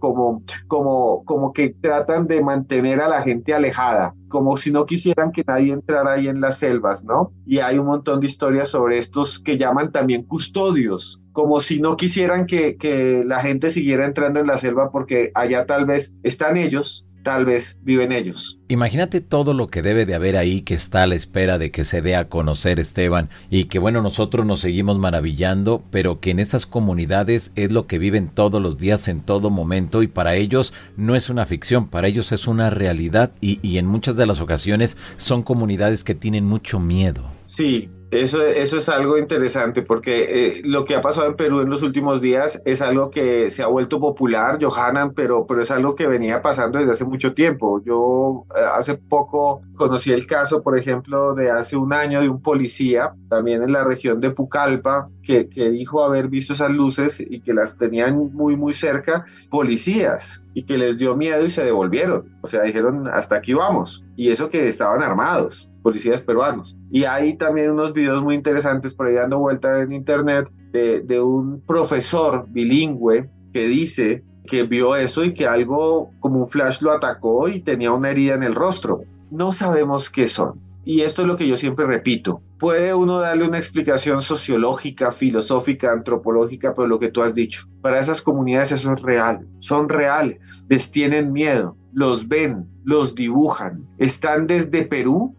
que tratan de mantener a la gente alejada, como si no quisieran que nadie entrara ahí en las selvas, ¿no? Y hay un montón de historias sobre estos que llaman también custodios. como si no quisieran que la gente siguiera entrando en la selva porque allá tal vez están ellos, tal vez viven ellos. Imagínate todo lo que debe de haber ahí que está a la espera de que se dé a conocer, Esteban, y que bueno, nosotros nos seguimos maravillando, pero que en esas comunidades es lo que viven todos los días, en todo momento, y para ellos no es una ficción, para ellos es una realidad, y en muchas de las ocasiones son comunidades que tienen mucho miedo. Sí, eso es algo interesante porque lo que ha pasado en Perú en los últimos días es algo que se ha vuelto popular, Johanan, pero es algo que venía pasando desde hace mucho tiempo. Yo hace poco conocí el caso, por ejemplo, de hace un año de un policía, también en la región de Pucallpa, que dijo haber visto esas luces y que las tenían muy, muy cerca, policías, y que les dio miedo y se devolvieron. O sea, dijeron, hasta aquí vamos. Y eso que estaban armados, policías peruanos. Y hay también unos videos muy interesantes por ahí dando vuelta en internet de un profesor bilingüe que dice que vio eso y que algo como un flash lo atacó y tenía una herida en el rostro. No sabemos qué son. Y esto es lo que yo siempre repito. Puede uno darle una explicación sociológica, filosófica, antropológica, pero lo que tú has dicho, para esas comunidades eso es real, son reales, les tienen miedo, los ven, los dibujan, están desde Perú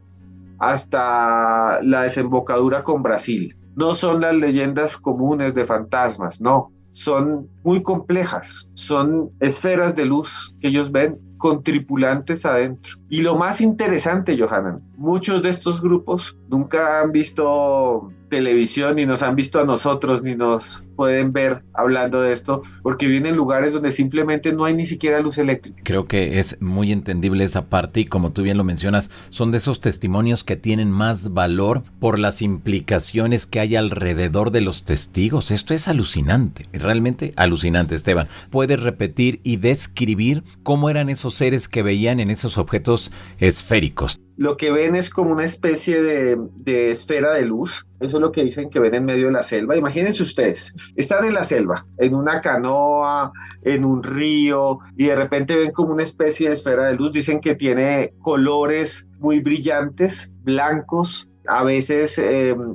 hasta la desembocadura con Brasil. No son las leyendas comunes de fantasmas, no, son muy complejas, son esferas de luz que ellos ven con tripulantes adentro. Y lo más interesante, Johanan, muchos de estos grupos nunca han visto televisión, ni nos han visto a nosotros, ni nos pueden ver hablando de esto, porque viven en lugares donde simplemente no hay ni siquiera luz eléctrica. Creo que es muy entendible esa parte y como tú bien lo mencionas, son de esos testimonios que tienen más valor por las implicaciones que hay alrededor de los testigos. Esto es alucinante, realmente alucinante, Esteban. ¿Puedes repetir y describir cómo eran esos seres que veían en esos objetos esféricos? Lo que ven es como una especie de esfera de luz. Eso es lo que dicen que ven en medio de la selva. Imagínense ustedes, están en la selva, en una canoa, en un río, y de repente ven como una especie de esfera de luz. Dicen que tiene colores muy brillantes, blancos, a veces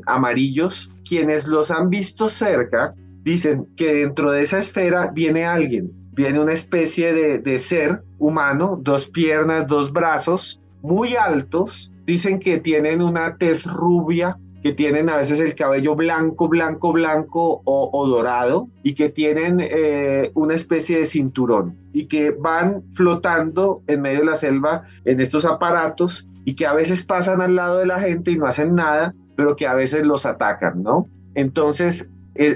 amarillos. Quienes los han visto cerca dicen que dentro de esa esfera viene alguien, viene una especie de ser humano, dos piernas, dos brazos, muy altos, dicen que tienen una tez rubia, que tienen a veces el cabello blanco, blanco, blanco o dorado, y que tienen una especie de cinturón, y que van flotando en medio de la selva en estos aparatos, y que a veces pasan al lado de la gente y no hacen nada, pero que a veces los atacan, ¿no? Entonces,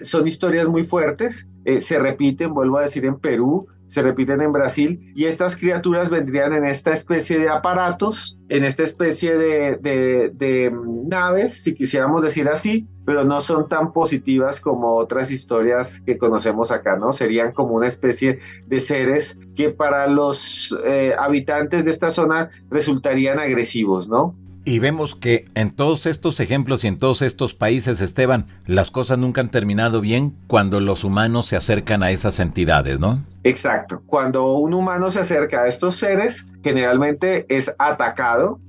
son historias muy fuertes, se repiten, vuelvo a decir, en Perú, se repiten en Brasil, y estas criaturas vendrían en esta especie de aparatos, en esta especie de naves, si quisiéramos decir así, pero no son tan positivas como otras historias que conocemos acá, ¿no? Serían como una especie de seres que para los habitantes de esta zona resultarían agresivos, ¿no? Y vemos que en todos estos ejemplos y en todos estos países, Esteban, las cosas nunca han terminado bien cuando los humanos se acercan a esas entidades, ¿no? Exacto. Cuando un humano se acerca a estos seres, generalmente es atacado,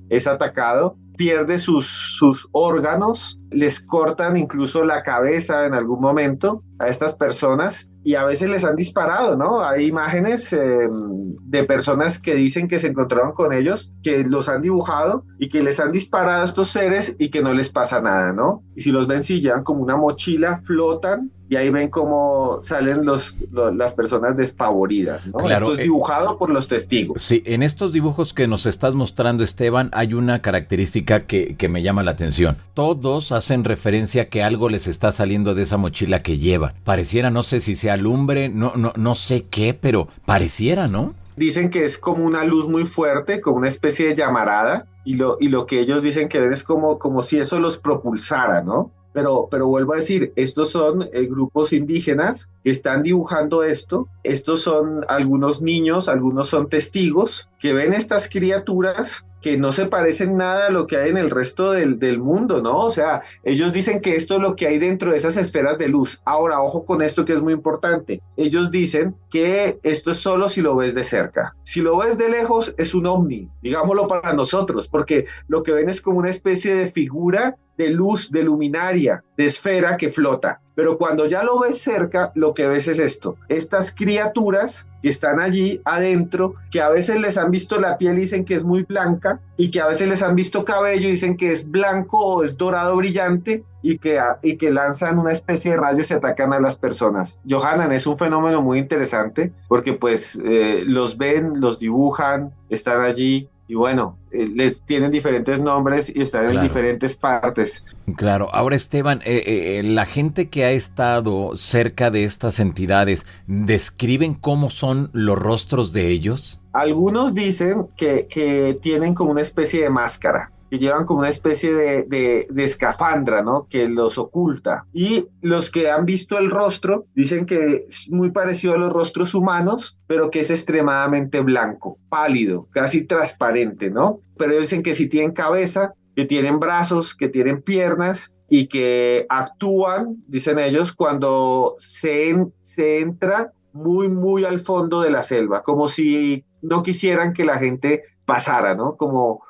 pierde sus órganos, les cortan incluso la cabeza en algún momento a estas personas y a veces les han disparado, ¿no? Hay imágenes de personas que dicen que se encontraron con ellos, que los han dibujado y que les han disparado a estos seres y que no les pasa nada, ¿no? Y si los ven, si llevan como una mochila, flotan y ahí ven cómo salen las personas despavoridas, ¿no? Claro, esto es dibujado por los testigos. Sí, en estos dibujos que nos estás mostrando, Esteban, hay una característica que me llama la atención. Todos hacen referencia a que algo les está saliendo de esa mochila que llevan. Pareciera, no sé si sea lumbre, no sé qué, pero pareciera, ¿no? Dicen que es como una luz muy fuerte, como una especie de llamarada, y lo que ellos dicen que ven es como si eso los propulsara, ¿no? Pero vuelvo a decir, estos son grupos indígenas que están dibujando esto. Estos son algunos niños, algunos son testigos que ven estas criaturas que no se parecen nada a lo que hay en el resto del mundo, ¿no? O sea, ellos dicen que esto es lo que hay dentro de esas esferas de luz. Ahora, ojo con esto que es muy importante. Ellos dicen que esto es solo si lo ves de cerca. Si lo ves de lejos, es un ovni, digámoslo para nosotros, porque lo que ven es como una especie de figura de luz, de luminaria, de esfera que flota. Pero cuando ya lo ves cerca, lo que ves es esto, estas criaturas que están allí adentro, que a veces les han visto la piel y dicen que es muy blanca, y que a veces les han visto cabello y dicen que es blanco o es dorado brillante, y que lanzan una especie de rayos y atacan a las personas. Johanan, es un fenómeno muy interesante, porque pues los ven, los dibujan, están allí, y bueno, les tienen diferentes nombres y están en diferentes partes. Claro, ahora Esteban, la gente que ha estado cerca de estas entidades, ¿describen cómo son los rostros de ellos? Algunos dicen que tienen como una especie de máscara, que llevan como una especie de escafandra, ¿no? Que los oculta. Y los que han visto el rostro dicen que es muy parecido a los rostros humanos, pero que es extremadamente blanco, pálido, casi transparente, ¿no? Pero dicen que sí tienen cabeza, que tienen brazos, que tienen piernas y que actúan, dicen ellos, cuando se entra muy, muy al fondo de la selva, como si no quisieran que la gente pasara, ¿no? Como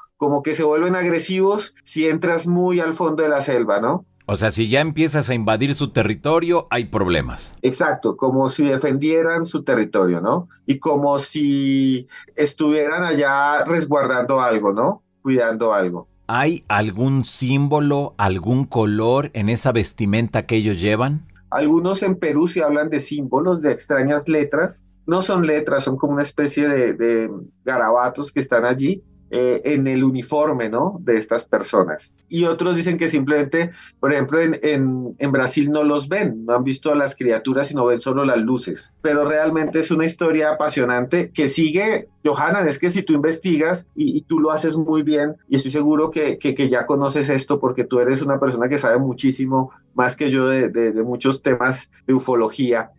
que se vuelven agresivos si entras muy al fondo de la selva, ¿no? O sea, si ya empiezas a invadir su territorio, hay problemas. Exacto, como si defendieran su territorio, ¿no? Y como si estuvieran allá resguardando algo, ¿no? Cuidando algo. ¿Hay algún símbolo, algún color en esa vestimenta que ellos llevan? Algunos en Perú sí hablan de símbolos, de extrañas letras. No son letras, son como una especie de garabatos que están allí en el uniforme, ¿no? De estas personas. Y otros dicen que simplemente, por ejemplo, en Brasil no los ven, no han visto a las criaturas, sino ven solo las luces. Pero realmente es una historia apasionante que sigue, Johanan, es que si tú investigas y tú lo haces muy bien, y estoy seguro que ya conoces esto porque tú eres una persona que sabe muchísimo, más que yo, de muchos temas de ufología.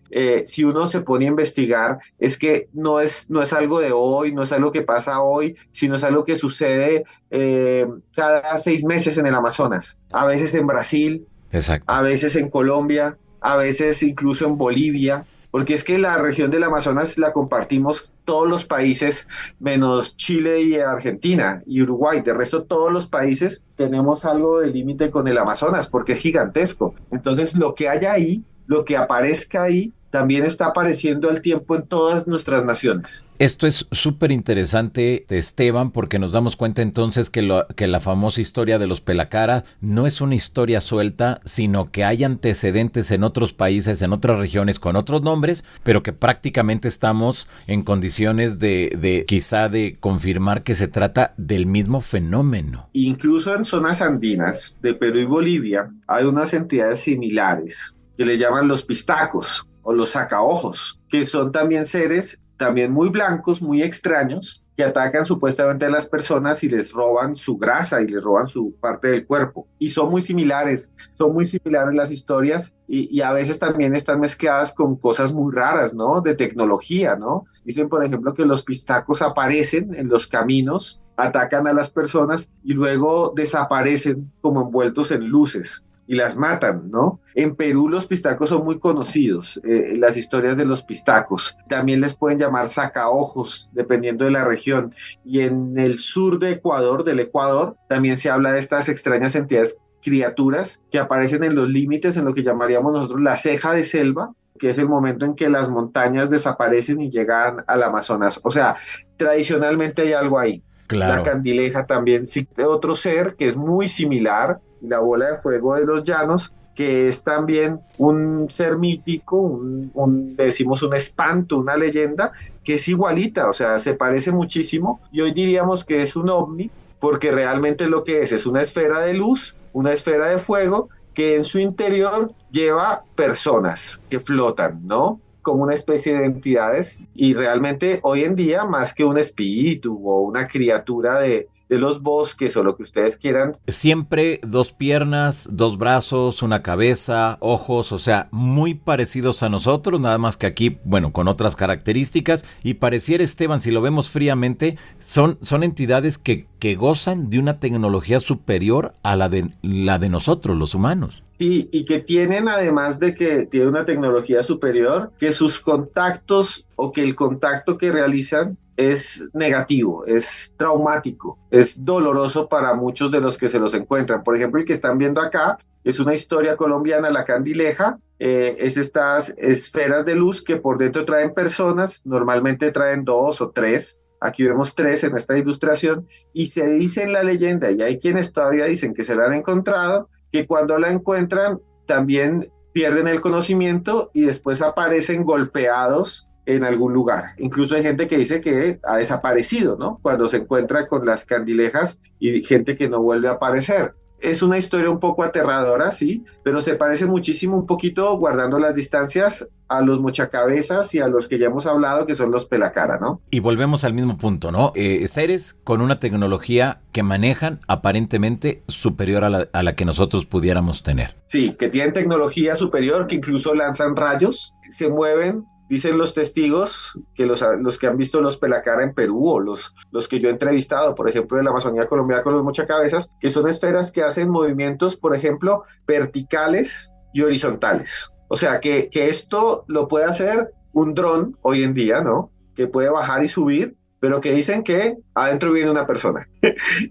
Si uno se pone a investigar, es que no es algo de hoy, no es algo que pasa hoy, sino es algo que sucede cada 6 meses en el Amazonas, a veces en Brasil, Exacto. a veces en Colombia, a veces incluso en Bolivia, porque es que la región del Amazonas la compartimos todos los países, menos Chile y Argentina y Uruguay. De resto, todos los países tenemos algo de límite con el Amazonas, porque es gigantesco. Entonces, lo que haya ahí, lo que aparezca ahí, también está apareciendo al tiempo en todas nuestras naciones. Esto es súper interesante, Esteban, porque nos damos cuenta entonces que la famosa historia de los Pelacara no es una historia suelta, sino que hay antecedentes en otros países, en otras regiones, con otros nombres, pero que prácticamente estamos en condiciones quizá de confirmar que se trata del mismo fenómeno. Incluso en zonas andinas de Perú y Bolivia hay unas entidades similares que le llaman los pistacos o los sacaojos, que son también seres también muy blancos, muy extraños, que atacan supuestamente a las personas y les roban su grasa y les roban su parte del cuerpo. Y son muy similares las historias y a veces también están mezcladas con cosas muy raras, ¿no? De tecnología, ¿no? Dicen, por ejemplo, que los pistacos aparecen en los caminos, atacan a las personas y luego desaparecen como envueltos en luces y las matan, ¿no? En Perú los pistacos son muy conocidos, las historias de los pistacos. También les pueden llamar sacaojos, dependiendo de la región. Y en el sur de Ecuador, del Ecuador, también se habla de estas extrañas entidades, criaturas que aparecen en los límites, en lo que llamaríamos nosotros la ceja de selva, que es el momento en que las montañas desaparecen y llegan al Amazonas. O sea, tradicionalmente hay algo ahí. Claro. La candileja también existe otro ser que es muy similar, la bola de fuego de los llanos, que es también un ser mítico, decimos un espanto, una leyenda, que es igualita, o sea, se parece muchísimo, y hoy diríamos que es un ovni, porque realmente lo que es una esfera de luz, una esfera de fuego, que en su interior lleva personas que flotan, ¿no? Como una especie de entidades, y realmente hoy en día, más que un espíritu o una criatura de los bosques o lo que ustedes quieran. Siempre 2 piernas, 2 brazos, una cabeza, ojos, o sea, muy parecidos a nosotros, nada más que aquí, bueno, con otras características. Y pareciera, Esteban, si lo vemos fríamente, son entidades que gozan de una tecnología superior a la de nosotros, los humanos. Sí, y que tienen, además de que tiene una tecnología superior, que sus contactos o que el contacto que realizan es negativo, es traumático, es doloroso para muchos de los que se los encuentran. Por ejemplo, el que están viendo acá es una historia colombiana, la candileja, es estas esferas de luz que por dentro traen personas, normalmente traen dos o tres. Aquí vemos tres en esta ilustración y se dice en la leyenda, y hay quienes todavía dicen que se la han encontrado, que cuando la encuentran también pierden el conocimiento y después aparecen golpeados en algún lugar. Incluso hay gente que dice que ha desaparecido, ¿no? Cuando se encuentra con las candilejas y gente que no vuelve a aparecer. Es una historia un poco aterradora, sí, pero se parece muchísimo, un poquito, guardando las distancias, a los mochacabezas y a los que ya hemos hablado, que son los pelacara, ¿no? Y volvemos al mismo punto, ¿no? Seres con una tecnología que manejan aparentemente superior a la que nosotros pudiéramos tener. Sí, que tienen tecnología superior, que incluso lanzan rayos, se mueven. Dicen los testigos, que los que han visto los pelacara en Perú o los que yo he entrevistado, por ejemplo, de la Amazonía colombiana con los mochacabezas, que son esferas que hacen movimientos, por ejemplo, verticales y horizontales. O sea, que esto lo puede hacer un dron hoy en día, ¿no? Que puede bajar y subir, pero que dicen que adentro viene una persona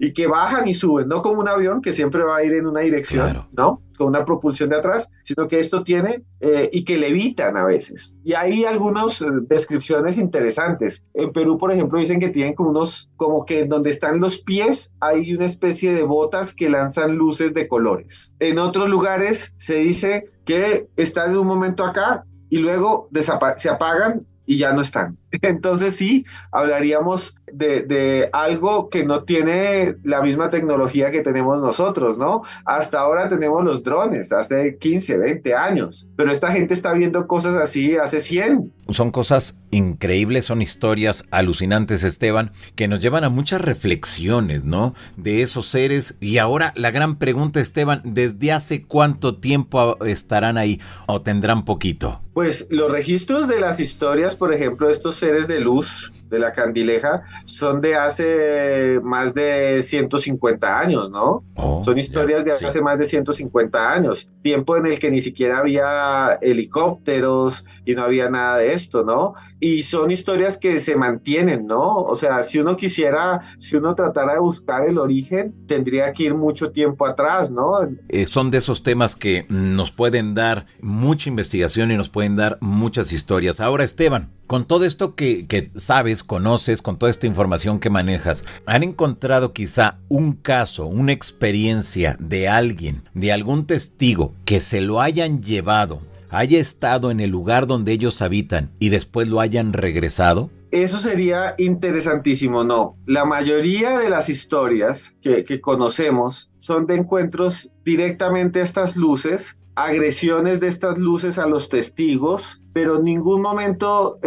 y que bajan y suben, no como un avión que siempre va a ir en una dirección, claro, ¿no? Con una propulsión de atrás, sino que esto tiene y que levitan a veces. Y hay algunas descripciones interesantes. En Perú, por ejemplo, dicen que tienen como unos, como que donde están los pies hay una especie de botas que lanzan luces de colores. En otros lugares se dice que están en un momento acá y luego se apagan y ya no están. Entonces sí, hablaríamos de algo que no tiene la misma tecnología que tenemos nosotros, ¿no? Hasta ahora tenemos los drones, hace 15, 20 años, pero esta gente está viendo cosas así hace 100. Son cosas increíbles, son historias alucinantes, Esteban, que nos llevan a muchas reflexiones, ¿no? De esos seres. Y ahora la gran pregunta, Esteban, ¿desde hace cuánto tiempo estarán ahí o tendrán poquito? Pues los registros de las historias, por ejemplo, de estos seres de luz, de la candileja, son de hace más de 150 años, ¿no? Son historias de hace más de 150 años, tiempo en el que ni siquiera había helicópteros y no había nada de esto, ¿no? Y son historias que se mantienen, ¿no? O sea, si uno tratara de buscar el origen, tendría que ir mucho tiempo atrás, ¿no? Son de esos temas que nos pueden dar mucha investigación y nos pueden dar muchas historias. Ahora, Esteban, con todo esto que sabes, conoces, con toda esta información que manejas, ¿han encontrado quizá un caso, una experiencia de alguien, de algún testigo que se lo hayan llevado, haya estado en el lugar donde ellos habitan y después lo hayan regresado? Eso sería interesantísimo, ¿no? La mayoría de las historias que conocemos son de encuentros directamente a estas luces, agresiones de estas luces a los testigos, pero en ningún momento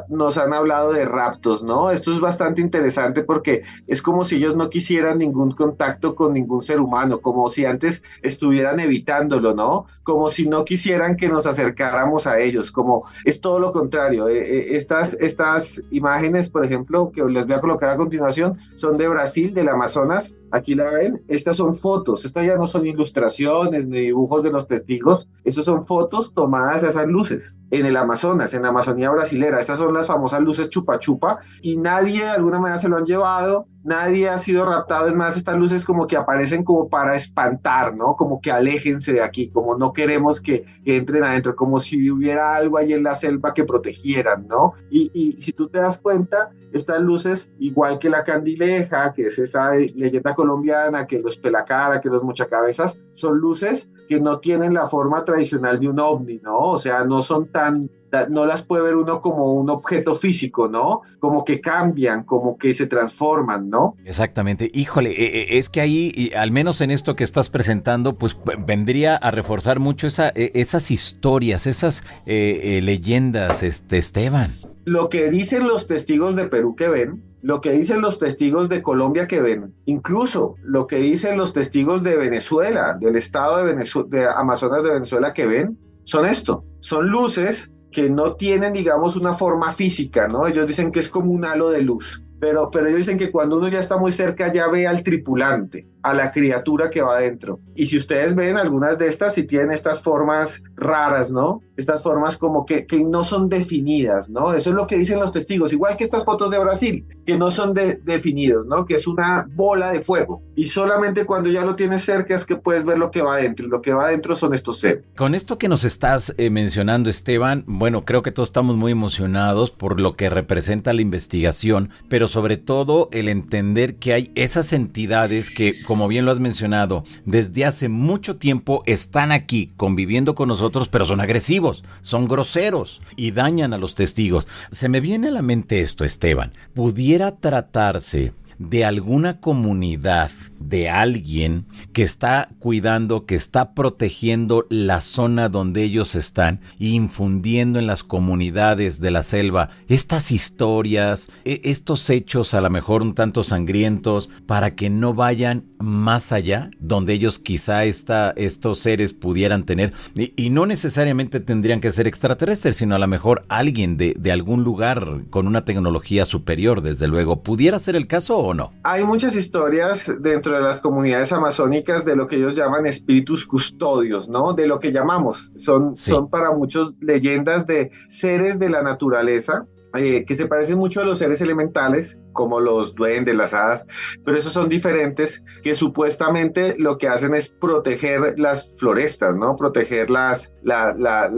nos han hablado de raptos, ¿no? Esto es bastante interesante porque es como si ellos no quisieran ningún contacto con ningún ser humano, como si antes estuvieran evitándolo, ¿no? Como si no quisieran que nos acercáramos a ellos, como es todo lo contrario. Estas imágenes, por ejemplo, que les voy a colocar a continuación, son de Brasil, del Amazonas. Aquí la ven, estas son fotos, estas ya no son ilustraciones ni dibujos de los testigos, estas son fotos tomadas a esas luces en el Amazonas, en la Amazonía brasilera. Estas son las famosas luces chupa chupa y nadie de alguna manera se lo han llevado, nadie ha sido raptado. Es más, estas luces como que aparecen como para espantar, ¿no? Como que aléjense de aquí, como no queremos que entren adentro, como si hubiera algo ahí en la selva que protegieran, ¿no? Y si tú te das cuenta, estas luces, igual que la candileja, que es esa leyenda colombiana, que los pelacara, que los mochacabezas, son luces que no tienen la forma tradicional de un ovni, ¿no? O sea, no las puede ver uno como un objeto físico, ¿no? Como que cambian, como que se transforman, ¿no? Exactamente. Híjole, es que ahí, al menos en esto que estás presentando, pues vendría a reforzar mucho esas historias, esas leyendas, Esteban. Lo que dicen los testigos de Perú que ven, lo que dicen los testigos de Colombia que ven, incluso lo que dicen los testigos de Venezuela, del estado de Amazonas de Venezuela que ven, son luces que no tienen, digamos, una forma física, ¿no? Ellos dicen que es como un halo de luz, pero ellos dicen que cuando uno ya está muy cerca ya ve al tripulante, a la criatura que va adentro. Y si ustedes ven algunas de estas, sí tienen estas formas raras, ¿no? estas formas como que no son definidas, ¿no? Eso es lo que dicen los testigos, igual que estas fotos de Brasil, que no son definidos, ¿no? Que es una bola de fuego y solamente cuando ya lo tienes cerca es que puedes ver lo que va adentro, y lo que va adentro son estos seres. Con esto que nos estás mencionando, Esteban, bueno, creo que todos estamos muy emocionados por lo que representa la investigación, pero sobre todo el entender que hay esas entidades que, como bien lo has mencionado, desde hace mucho tiempo están aquí conviviendo con nosotros, pero son agresivos, son groseros y dañan a los testigos. Se me viene a la mente esto, Esteban. ¿Pudiera tratarse de alguna comunidad, de alguien que está cuidando, que está protegiendo la zona donde ellos están y infundiendo en las comunidades de la selva estas historias, estos hechos a lo mejor un tanto sangrientos, para que no vayan más allá, donde ellos quizá estos seres pudieran tener, y no necesariamente tendrían que ser extraterrestres, sino a lo mejor alguien de algún lugar con una tecnología superior, desde luego? ¿Pudiera ser el caso o no? Hay muchas historias dentro de las comunidades amazónicas de lo que ellos llaman espíritus custodios, ¿no? De lo que llamamos, son para muchos leyendas de seres de la naturaleza, que se parecen mucho a los seres elementales, como los duendes, las hadas, pero esos son diferentes, que supuestamente lo que hacen es proteger las florestas, ¿no? Proteger las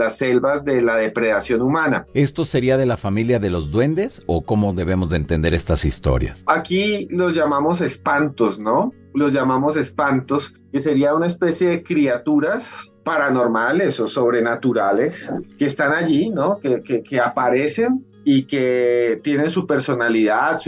selvas de la depredación humana. ¿Esto sería de la familia de los duendes o cómo debemos de entender estas historias? Aquí los llamamos espantos, ¿no? Los llamamos espantos, que sería una especie de criaturas paranormales o sobrenaturales que están allí, ¿no? Que aparecen y que tienen su personalidad,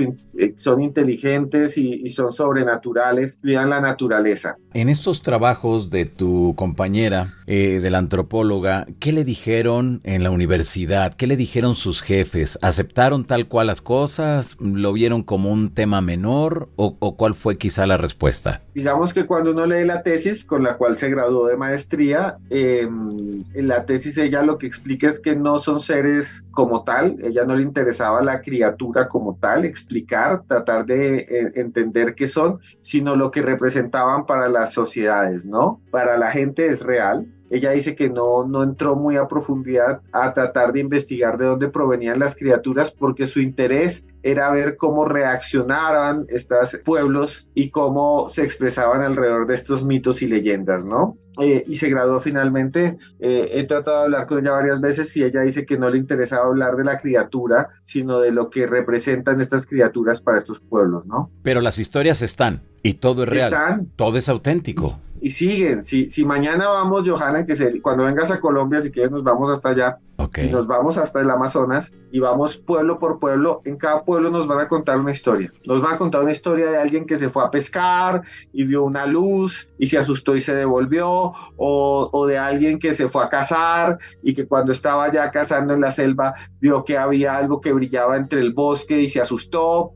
son inteligentes y son sobrenaturales, cuidan la naturaleza. En estos trabajos de tu compañera, de la antropóloga, ¿qué le dijeron en la universidad? ¿Qué le dijeron sus jefes? ¿Aceptaron tal cual las cosas? ¿Lo vieron como un tema menor? ¿O cuál fue quizá la respuesta? Digamos que cuando uno lee la tesis con la cual se graduó de maestría, en la tesis ella lo que explica es que no son seres como tal, ella no le interesaba la criatura como tal, explicar, tratar de entender qué son, sino lo que representaban para las sociedades, ¿no? Para la gente es real. Ella dice que no entró muy a profundidad a tratar de investigar de dónde provenían las criaturas porque su interés era ver cómo reaccionaban estos pueblos y cómo se expresaban alrededor de estos mitos y leyendas, ¿no? Y se graduó finalmente. He tratado de hablar con ella varias veces y ella dice que no le interesaba hablar de la criatura, sino de lo que representan estas criaturas para estos pueblos, ¿no? Pero las historias están y todo es real, están, todo es auténtico. Y siguen. Si mañana vamos, Johanna, cuando vengas a Colombia, si quieres nos vamos hasta allá, y nos vamos hasta el Amazonas y vamos pueblo por pueblo, en cada pueblo nos van a contar una historia. Nos van a contar una historia de alguien que se fue a pescar y vio una luz y se asustó y se devolvió, o de alguien que se fue a cazar y que cuando estaba ya cazando en la selva vio que había algo que brillaba entre el bosque y se asustó,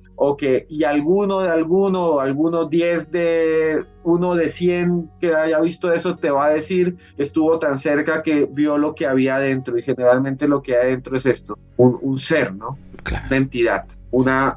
y alguno 10 de uno de 100 que haya visto eso te va a decir estuvo tan cerca que vio lo que había adentro, y generalmente lo que hay adentro es esto, un ser, ¿no? Claro. Una entidad,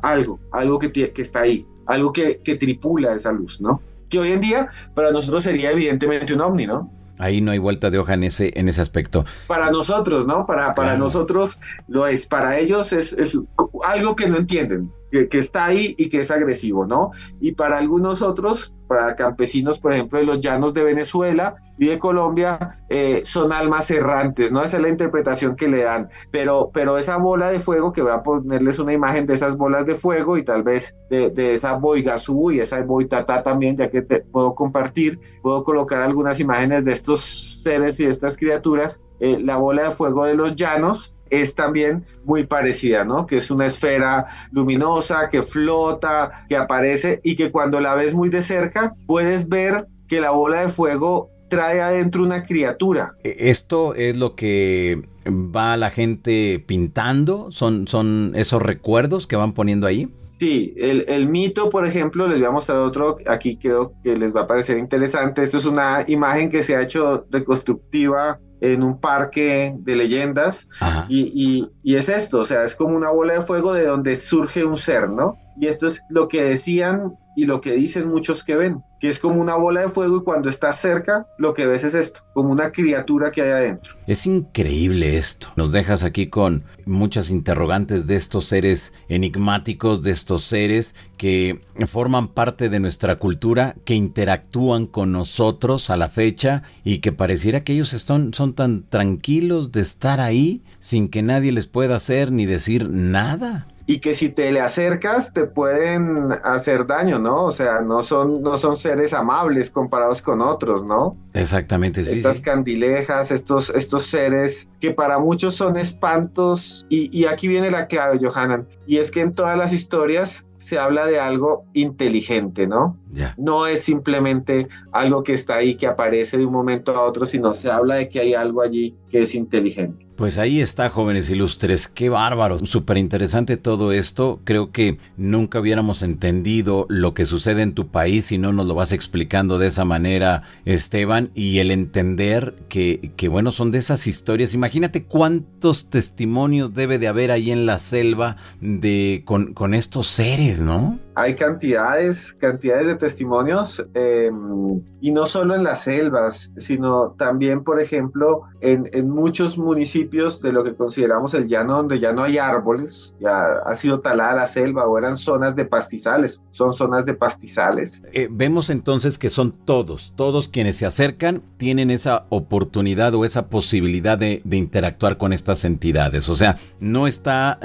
algo que está ahí, algo que tripula esa luz, ¿no? Que hoy en día para nosotros sería evidentemente un ovni, ¿no? Ahí no hay vuelta de hoja en ese aspecto. Para nosotros, ¿no? Para nosotros lo es. Para ellos es algo que no entienden, que está ahí y que es agresivo, ¿no? Y para algunos otros, para campesinos, por ejemplo, de los llanos de Venezuela y de Colombia, son almas errantes, ¿no? Esa es la interpretación que le dan. Pero esa bola de fuego, que voy a ponerles una imagen de esas bolas de fuego y tal vez de esa boigazú y esa boitatá también, ya que te puedo compartir, puedo colocar algunas imágenes de estos seres y de estas criaturas. La bola de fuego de los llanos es también muy parecida, ¿no? Que es una esfera luminosa, que flota, que aparece y que cuando la ves muy de cerca puedes ver que la bola de fuego trae adentro una criatura. ¿Esto es lo que va la gente pintando? ¿Son esos recuerdos que van poniendo ahí? Sí, el mito, por ejemplo, les voy a mostrar otro, aquí creo que les va a parecer interesante. Esto es una imagen que se ha hecho reconstructiva en un parque de leyendas y es esto, o sea, es como una bola de fuego de donde surge un ser, ¿no? Y esto es lo que decían y lo que dicen muchos que ven, que es como una bola de fuego y cuando estás cerca, lo que ves es esto, como una criatura que hay adentro. Es increíble esto. Nos dejas aquí con muchas interrogantes de estos seres enigmáticos, de estos seres que forman parte de nuestra cultura, que interactúan con nosotros a la fecha y que pareciera que ellos son tan tranquilos de estar ahí sin que nadie les pueda hacer ni decir nada. Y que si te le acercas te pueden hacer daño, ¿no? O sea, no son seres amables comparados con otros, ¿no? Exactamente, sí. Estas candilejas, estos seres que para muchos son espantos. Y aquí viene la clave, Johanan, y es que en todas las historias se habla de algo inteligente, ¿no? Yeah. No es simplemente algo que está ahí, que aparece de un momento a otro, sino se habla de que hay algo allí que es inteligente. Pues ahí está, jóvenes ilustres, qué bárbaro, súper interesante todo esto. Creo que nunca hubiéramos entendido lo que sucede en tu país si no nos lo vas explicando de esa manera, Esteban, y el entender que bueno, son de esas historias. Imagínate cuántos testimonios debe de haber ahí en la selva con estos seres, ¿no? Hay cantidades de testimonios, y no solo en las selvas, sino también, por ejemplo, en muchos municipios de lo que consideramos el llano, donde ya no hay árboles, ya ha sido talada la selva o eran zonas de pastizales, son zonas de pastizales. Vemos entonces que son todos quienes se acercan tienen esa oportunidad o esa posibilidad de interactuar con estas entidades, o sea, no está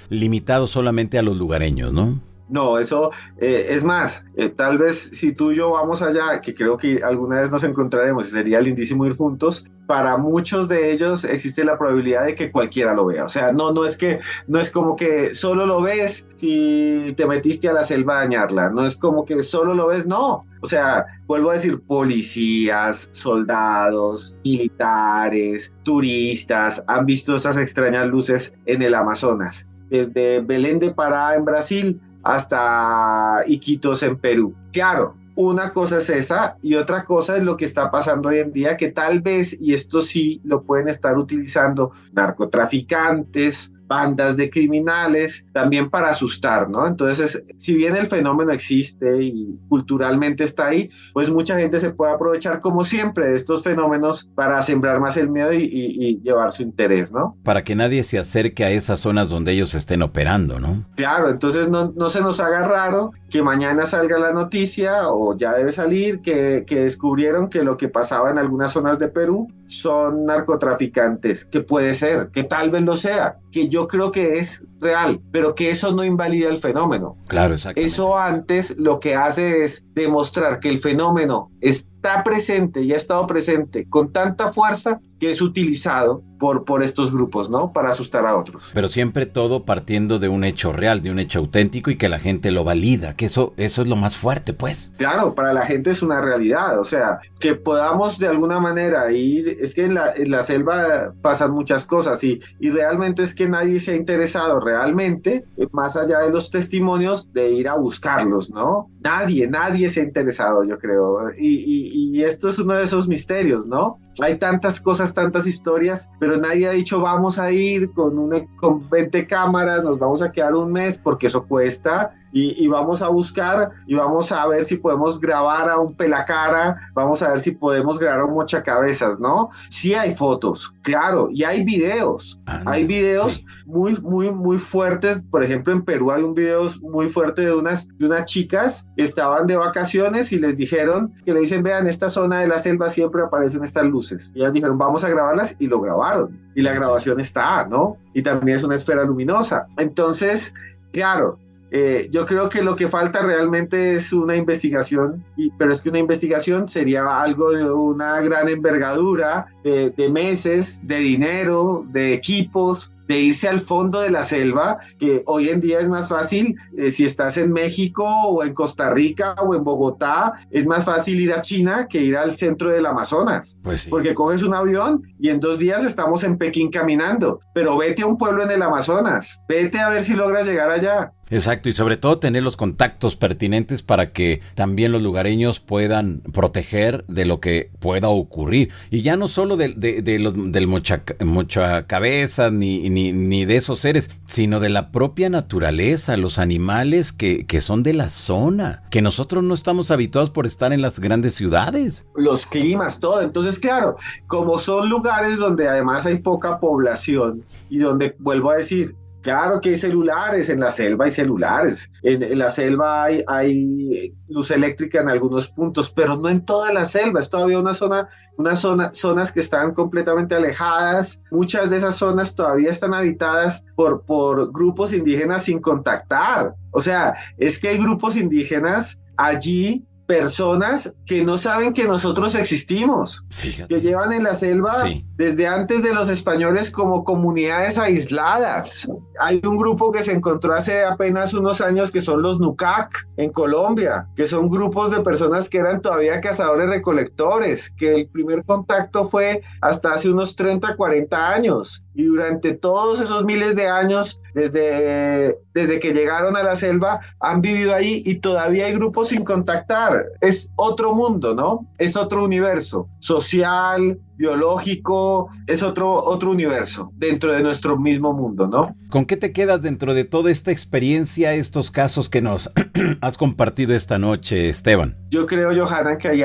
limitado solamente a los lugareños, ¿no? No, eso es más, tal vez si tú y yo vamos allá, que creo que alguna vez nos encontraremos y sería lindísimo ir juntos, para muchos de ellos existe la probabilidad de que cualquiera lo vea. O sea, no es como que solo lo ves si te metiste a la selva a dañarla, no es como que solo lo ves, no. O sea, vuelvo a decir, policías, soldados, militares, turistas, han visto esas extrañas luces en el Amazonas. Desde Belén de Pará en Brasil hasta Iquitos en Perú. Claro, una cosa es esa y otra cosa es lo que está pasando hoy en día, que tal vez, y esto sí lo pueden estar utilizando narcotraficantes, bandas de criminales, también para asustar, ¿no? Entonces, si bien el fenómeno existe y culturalmente está ahí, pues mucha gente se puede aprovechar, como siempre, de estos fenómenos para sembrar más el miedo y llevar su interés, ¿no? Para que nadie se acerque a esas zonas donde ellos estén operando, ¿no? Claro, entonces no se nos haga raro que mañana salga la noticia, o ya debe salir, que descubrieron que lo que pasaba en algunas zonas de Perú son narcotraficantes, que puede ser, que tal vez lo sea, que yo creo que es real, pero que eso no invalida el fenómeno. Claro, exactamente. Eso antes lo que hace es demostrar que el fenómeno está presente y ha estado presente con tanta fuerza que es utilizado por estos grupos, ¿no? Para asustar a otros. Pero siempre todo partiendo de un hecho real, de un hecho auténtico y que la gente lo valida, que eso es lo más fuerte, pues. Claro, para la gente es una realidad, o sea, que podamos de alguna manera ir, es que en la selva pasan muchas cosas y realmente es que nadie se ha interesado realmente, más allá de los testimonios, de ir a buscarlos, ¿no? Nadie se ha interesado, yo creo, y esto es uno de esos misterios, ¿no? Hay tantas cosas, tantas historias, pero nadie ha dicho vamos a ir con 20 cámaras, nos vamos a quedar un mes, porque eso cuesta, y vamos a buscar y vamos a ver si podemos grabar a un pelacara, vamos a ver si podemos grabar a un mochacabezas, ¿no? Sí hay fotos, claro, y hay videos. Hay videos sí, muy fuertes. Por ejemplo, en Perú hay un video muy fuerte de unas chicas que estaban de vacaciones y les dijeron, que le dicen, vean, esta zona de la selva siempre aparecen estas luces. Y ellas dijeron, vamos a grabarlas, y lo grabaron. Y la grabación está, ¿no? Y también es una esfera luminosa. Entonces, claro, yo creo que lo que falta realmente es una investigación, pero es que una investigación sería algo de una gran envergadura, de meses, de dinero, de equipos, de irse al fondo de la selva, que hoy en día es más fácil, si estás en México o en Costa Rica o en Bogotá, es más fácil ir a China que ir al centro del Amazonas, pues sí, porque coges un avión y en 2 días estamos en Pekín caminando, pero vete a un pueblo en el Amazonas, vete a ver si logras llegar allá. Exacto, y sobre todo tener los contactos pertinentes para que también los lugareños puedan proteger de lo que pueda ocurrir. Y ya no solo del mochacabezas ni ni de esos seres, sino de la propia naturaleza, los animales que son de la zona, que nosotros no estamos habituados por estar en las grandes ciudades. Los climas, todo. Entonces, claro, como son lugares donde además hay poca población y donde, vuelvo a decir, claro que hay celulares, en la selva hay celulares, en la selva hay luz eléctrica en algunos puntos, pero no en toda la selva, es todavía zonas que están completamente alejadas, muchas de esas zonas todavía están habitadas por grupos indígenas sin contactar, o sea, es que hay grupos indígenas allí, personas que no saben que nosotros existimos. Fíjate. Que llevan en la selva desde antes de los españoles como comunidades aisladas. Hay un grupo que se encontró hace apenas unos años que son los Nucac en Colombia, que son grupos de personas que eran todavía cazadores recolectores, que el primer contacto fue hasta hace unos 30, 40 años. Y durante todos esos miles de años, desde que llegaron a la selva, han vivido ahí y todavía hay grupos sin contactar. Es otro mundo, ¿no? Es otro universo social, biológico, es otro universo dentro de nuestro mismo mundo, ¿no? ¿Con qué te quedas dentro de toda esta experiencia, estos casos que nos has compartido esta noche, Esteban? Yo creo, Johanna, que hay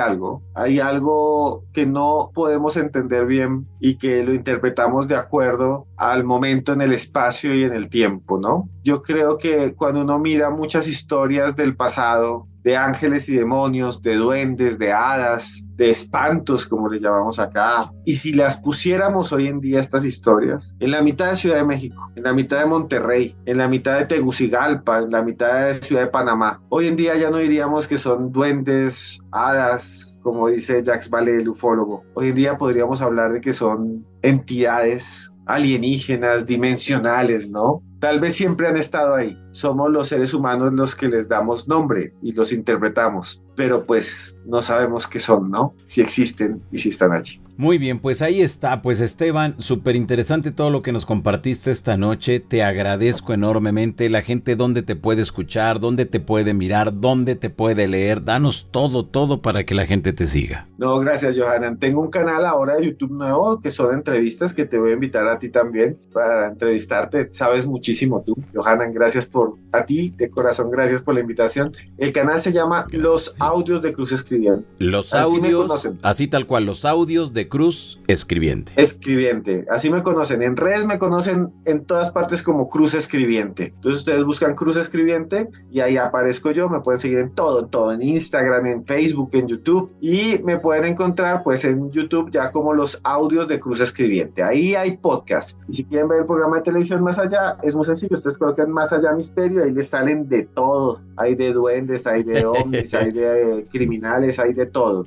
algo que no podemos entender bien y que lo interpretamos de acuerdo al momento en el espacio y en el tiempo, ¿no? Yo creo que cuando uno mira muchas historias del pasado, de ángeles y demonios, de duendes, de hadas, de espantos, como les llamamos acá. Y si las pusiéramos hoy en día, estas historias, en la mitad de Ciudad de México, en la mitad de Monterrey, en la mitad de Tegucigalpa, en la mitad de Ciudad de Panamá, hoy en día ya no diríamos que son duendes, hadas, como dice Jacques Vallée, el ufólogo. Hoy en día podríamos hablar de que son entidades alienígenas, dimensionales, ¿no? Tal vez siempre han estado ahí. Somos los seres humanos los que les damos nombre y los interpretamos, pero pues no sabemos qué son, ¿no? Si existen y si están allí. Muy bien, pues ahí está, pues Esteban, súper interesante todo lo que nos compartiste esta noche, te agradezco enormemente. La gente, ¿dónde te puede escuchar? ¿Dónde te puede mirar? ¿Dónde te puede leer? Danos todo para que la gente te siga. No, gracias, Johanna. Tengo un canal ahora de YouTube nuevo que son entrevistas que te voy a invitar a ti también para entrevistarte. Sabes muchísimo tú, Johanna, gracias a ti, de corazón, gracias por la invitación. El canal se llama Los Audios de Cruz Escribiente. Los audios, así tal cual, Los Audios de Cruz Escribiente. Escribiente, así me conocen. En redes me conocen en todas partes como Cruz Escribiente. Entonces ustedes buscan Cruz Escribiente y ahí aparezco yo. Me pueden seguir en todo, en Instagram, en Facebook, en YouTube. Y me pueden encontrar pues en YouTube ya como Los Audios de Cruz Escribiente. Ahí hay podcast. Y si quieren ver el programa de televisión Más Allá, es muy sencillo. Ustedes colocan Más Allá Misterio, ahí les salen de todo. Hay de duendes, hay de ovnis, hay de criminales, hay de todo.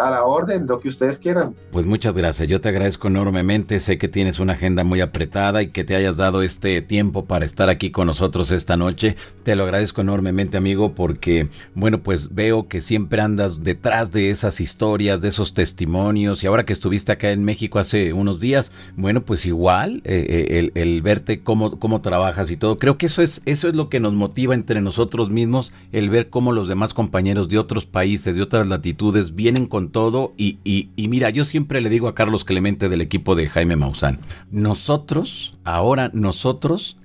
A la orden, lo que ustedes quieran. Pues muchas gracias, yo te agradezco enormemente, sé que tienes una agenda muy apretada y que te hayas dado este tiempo para estar aquí con nosotros esta noche, te lo agradezco enormemente, amigo, porque bueno, pues veo que siempre andas detrás de esas historias, de esos testimonios, y ahora que estuviste acá en México hace unos días, bueno, pues igual, el verte cómo trabajas y todo, creo que eso es lo que nos motiva entre nosotros mismos, el ver cómo los demás compañeros de otros países, de otras latitudes, vienen con todo y mira, yo siempre le digo a Carlos Clemente del equipo de Jaime Maussan, nosotros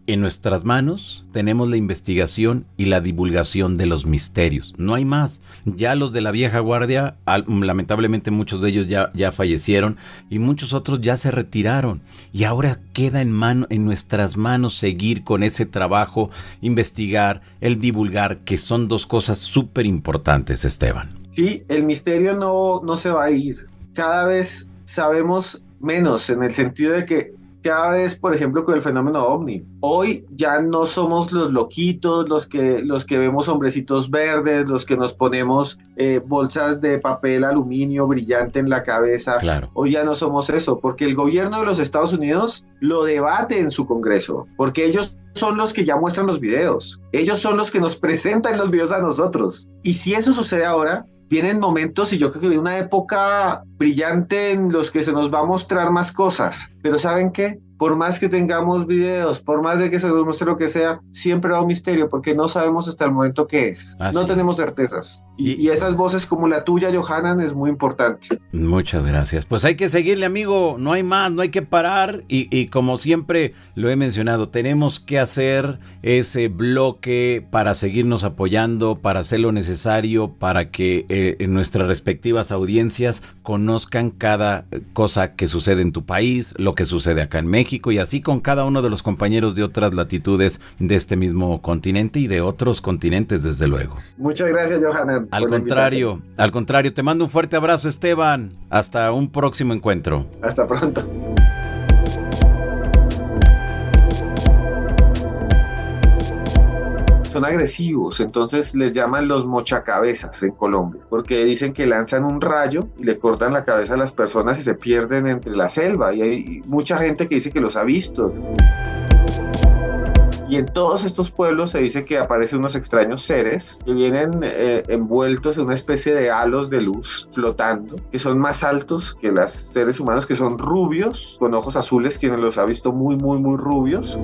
en nuestras manos tenemos la investigación y la divulgación de los misterios, no hay más. Ya los de la vieja guardia, lamentablemente muchos de ellos ya fallecieron y muchos otros ya se retiraron y ahora queda en nuestras manos seguir con ese trabajo, investigar, el divulgar, que son dos cosas súper importantes, Esteban. Sí, el misterio no se va a ir. Cada vez sabemos menos, en el sentido de que cada vez, por ejemplo, con el fenómeno ovni, hoy ya no somos los loquitos, los que vemos hombrecitos verdes, los que nos ponemos bolsas de papel aluminio brillante en la cabeza. Claro. Hoy ya no somos eso, porque el gobierno de los Estados Unidos lo debate en su Congreso, porque ellos son los que ya muestran los videos. Ellos son los que nos presentan los videos a nosotros. Y si eso sucede ahora, vienen momentos, y yo creo que viene una época brillante en los que se nos va a mostrar más cosas. Pero ¿saben qué? por más que tengamos videos, por más de que se nos muestre lo que sea, siempre va un misterio porque no sabemos hasta el momento qué es. No tenemos certezas. Y esas voces como la tuya, Johanan, es muy importante. Muchas gracias. Pues hay que seguirle, amigo. No hay más, no hay que parar. Y como siempre lo he mencionado, tenemos que hacer ese bloque para seguirnos apoyando, para hacer lo necesario, para que nuestras respectivas audiencias conozcan cada cosa que sucede en tu país, lo que sucede acá en México, y así con cada uno de los compañeros de otras latitudes de este mismo continente y de otros continentes, desde luego. Muchas gracias, Johanan. Al contrario, te mando un fuerte abrazo, Esteban. Hasta un próximo encuentro. Hasta pronto. Son agresivos, entonces les llaman los mochacabezas en Colombia, porque dicen que lanzan un rayo y le cortan la cabeza a las personas y se pierden entre la selva, y hay mucha gente que dice que los ha visto. Y en todos estos pueblos se dice que aparecen unos extraños seres que vienen envueltos en una especie de halos de luz flotando, que son más altos que los seres humanos, que son rubios, con ojos azules, quienes los ha visto muy, muy, muy rubios.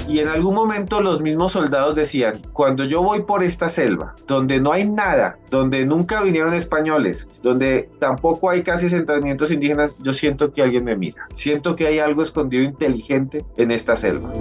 Y en algún momento los mismos soldados decían, cuando yo voy por esta selva, donde no hay nada, donde nunca vinieron españoles, donde tampoco hay casi asentamientos indígenas, yo siento que alguien me mira. Siento que hay algo escondido inteligente en esta selva.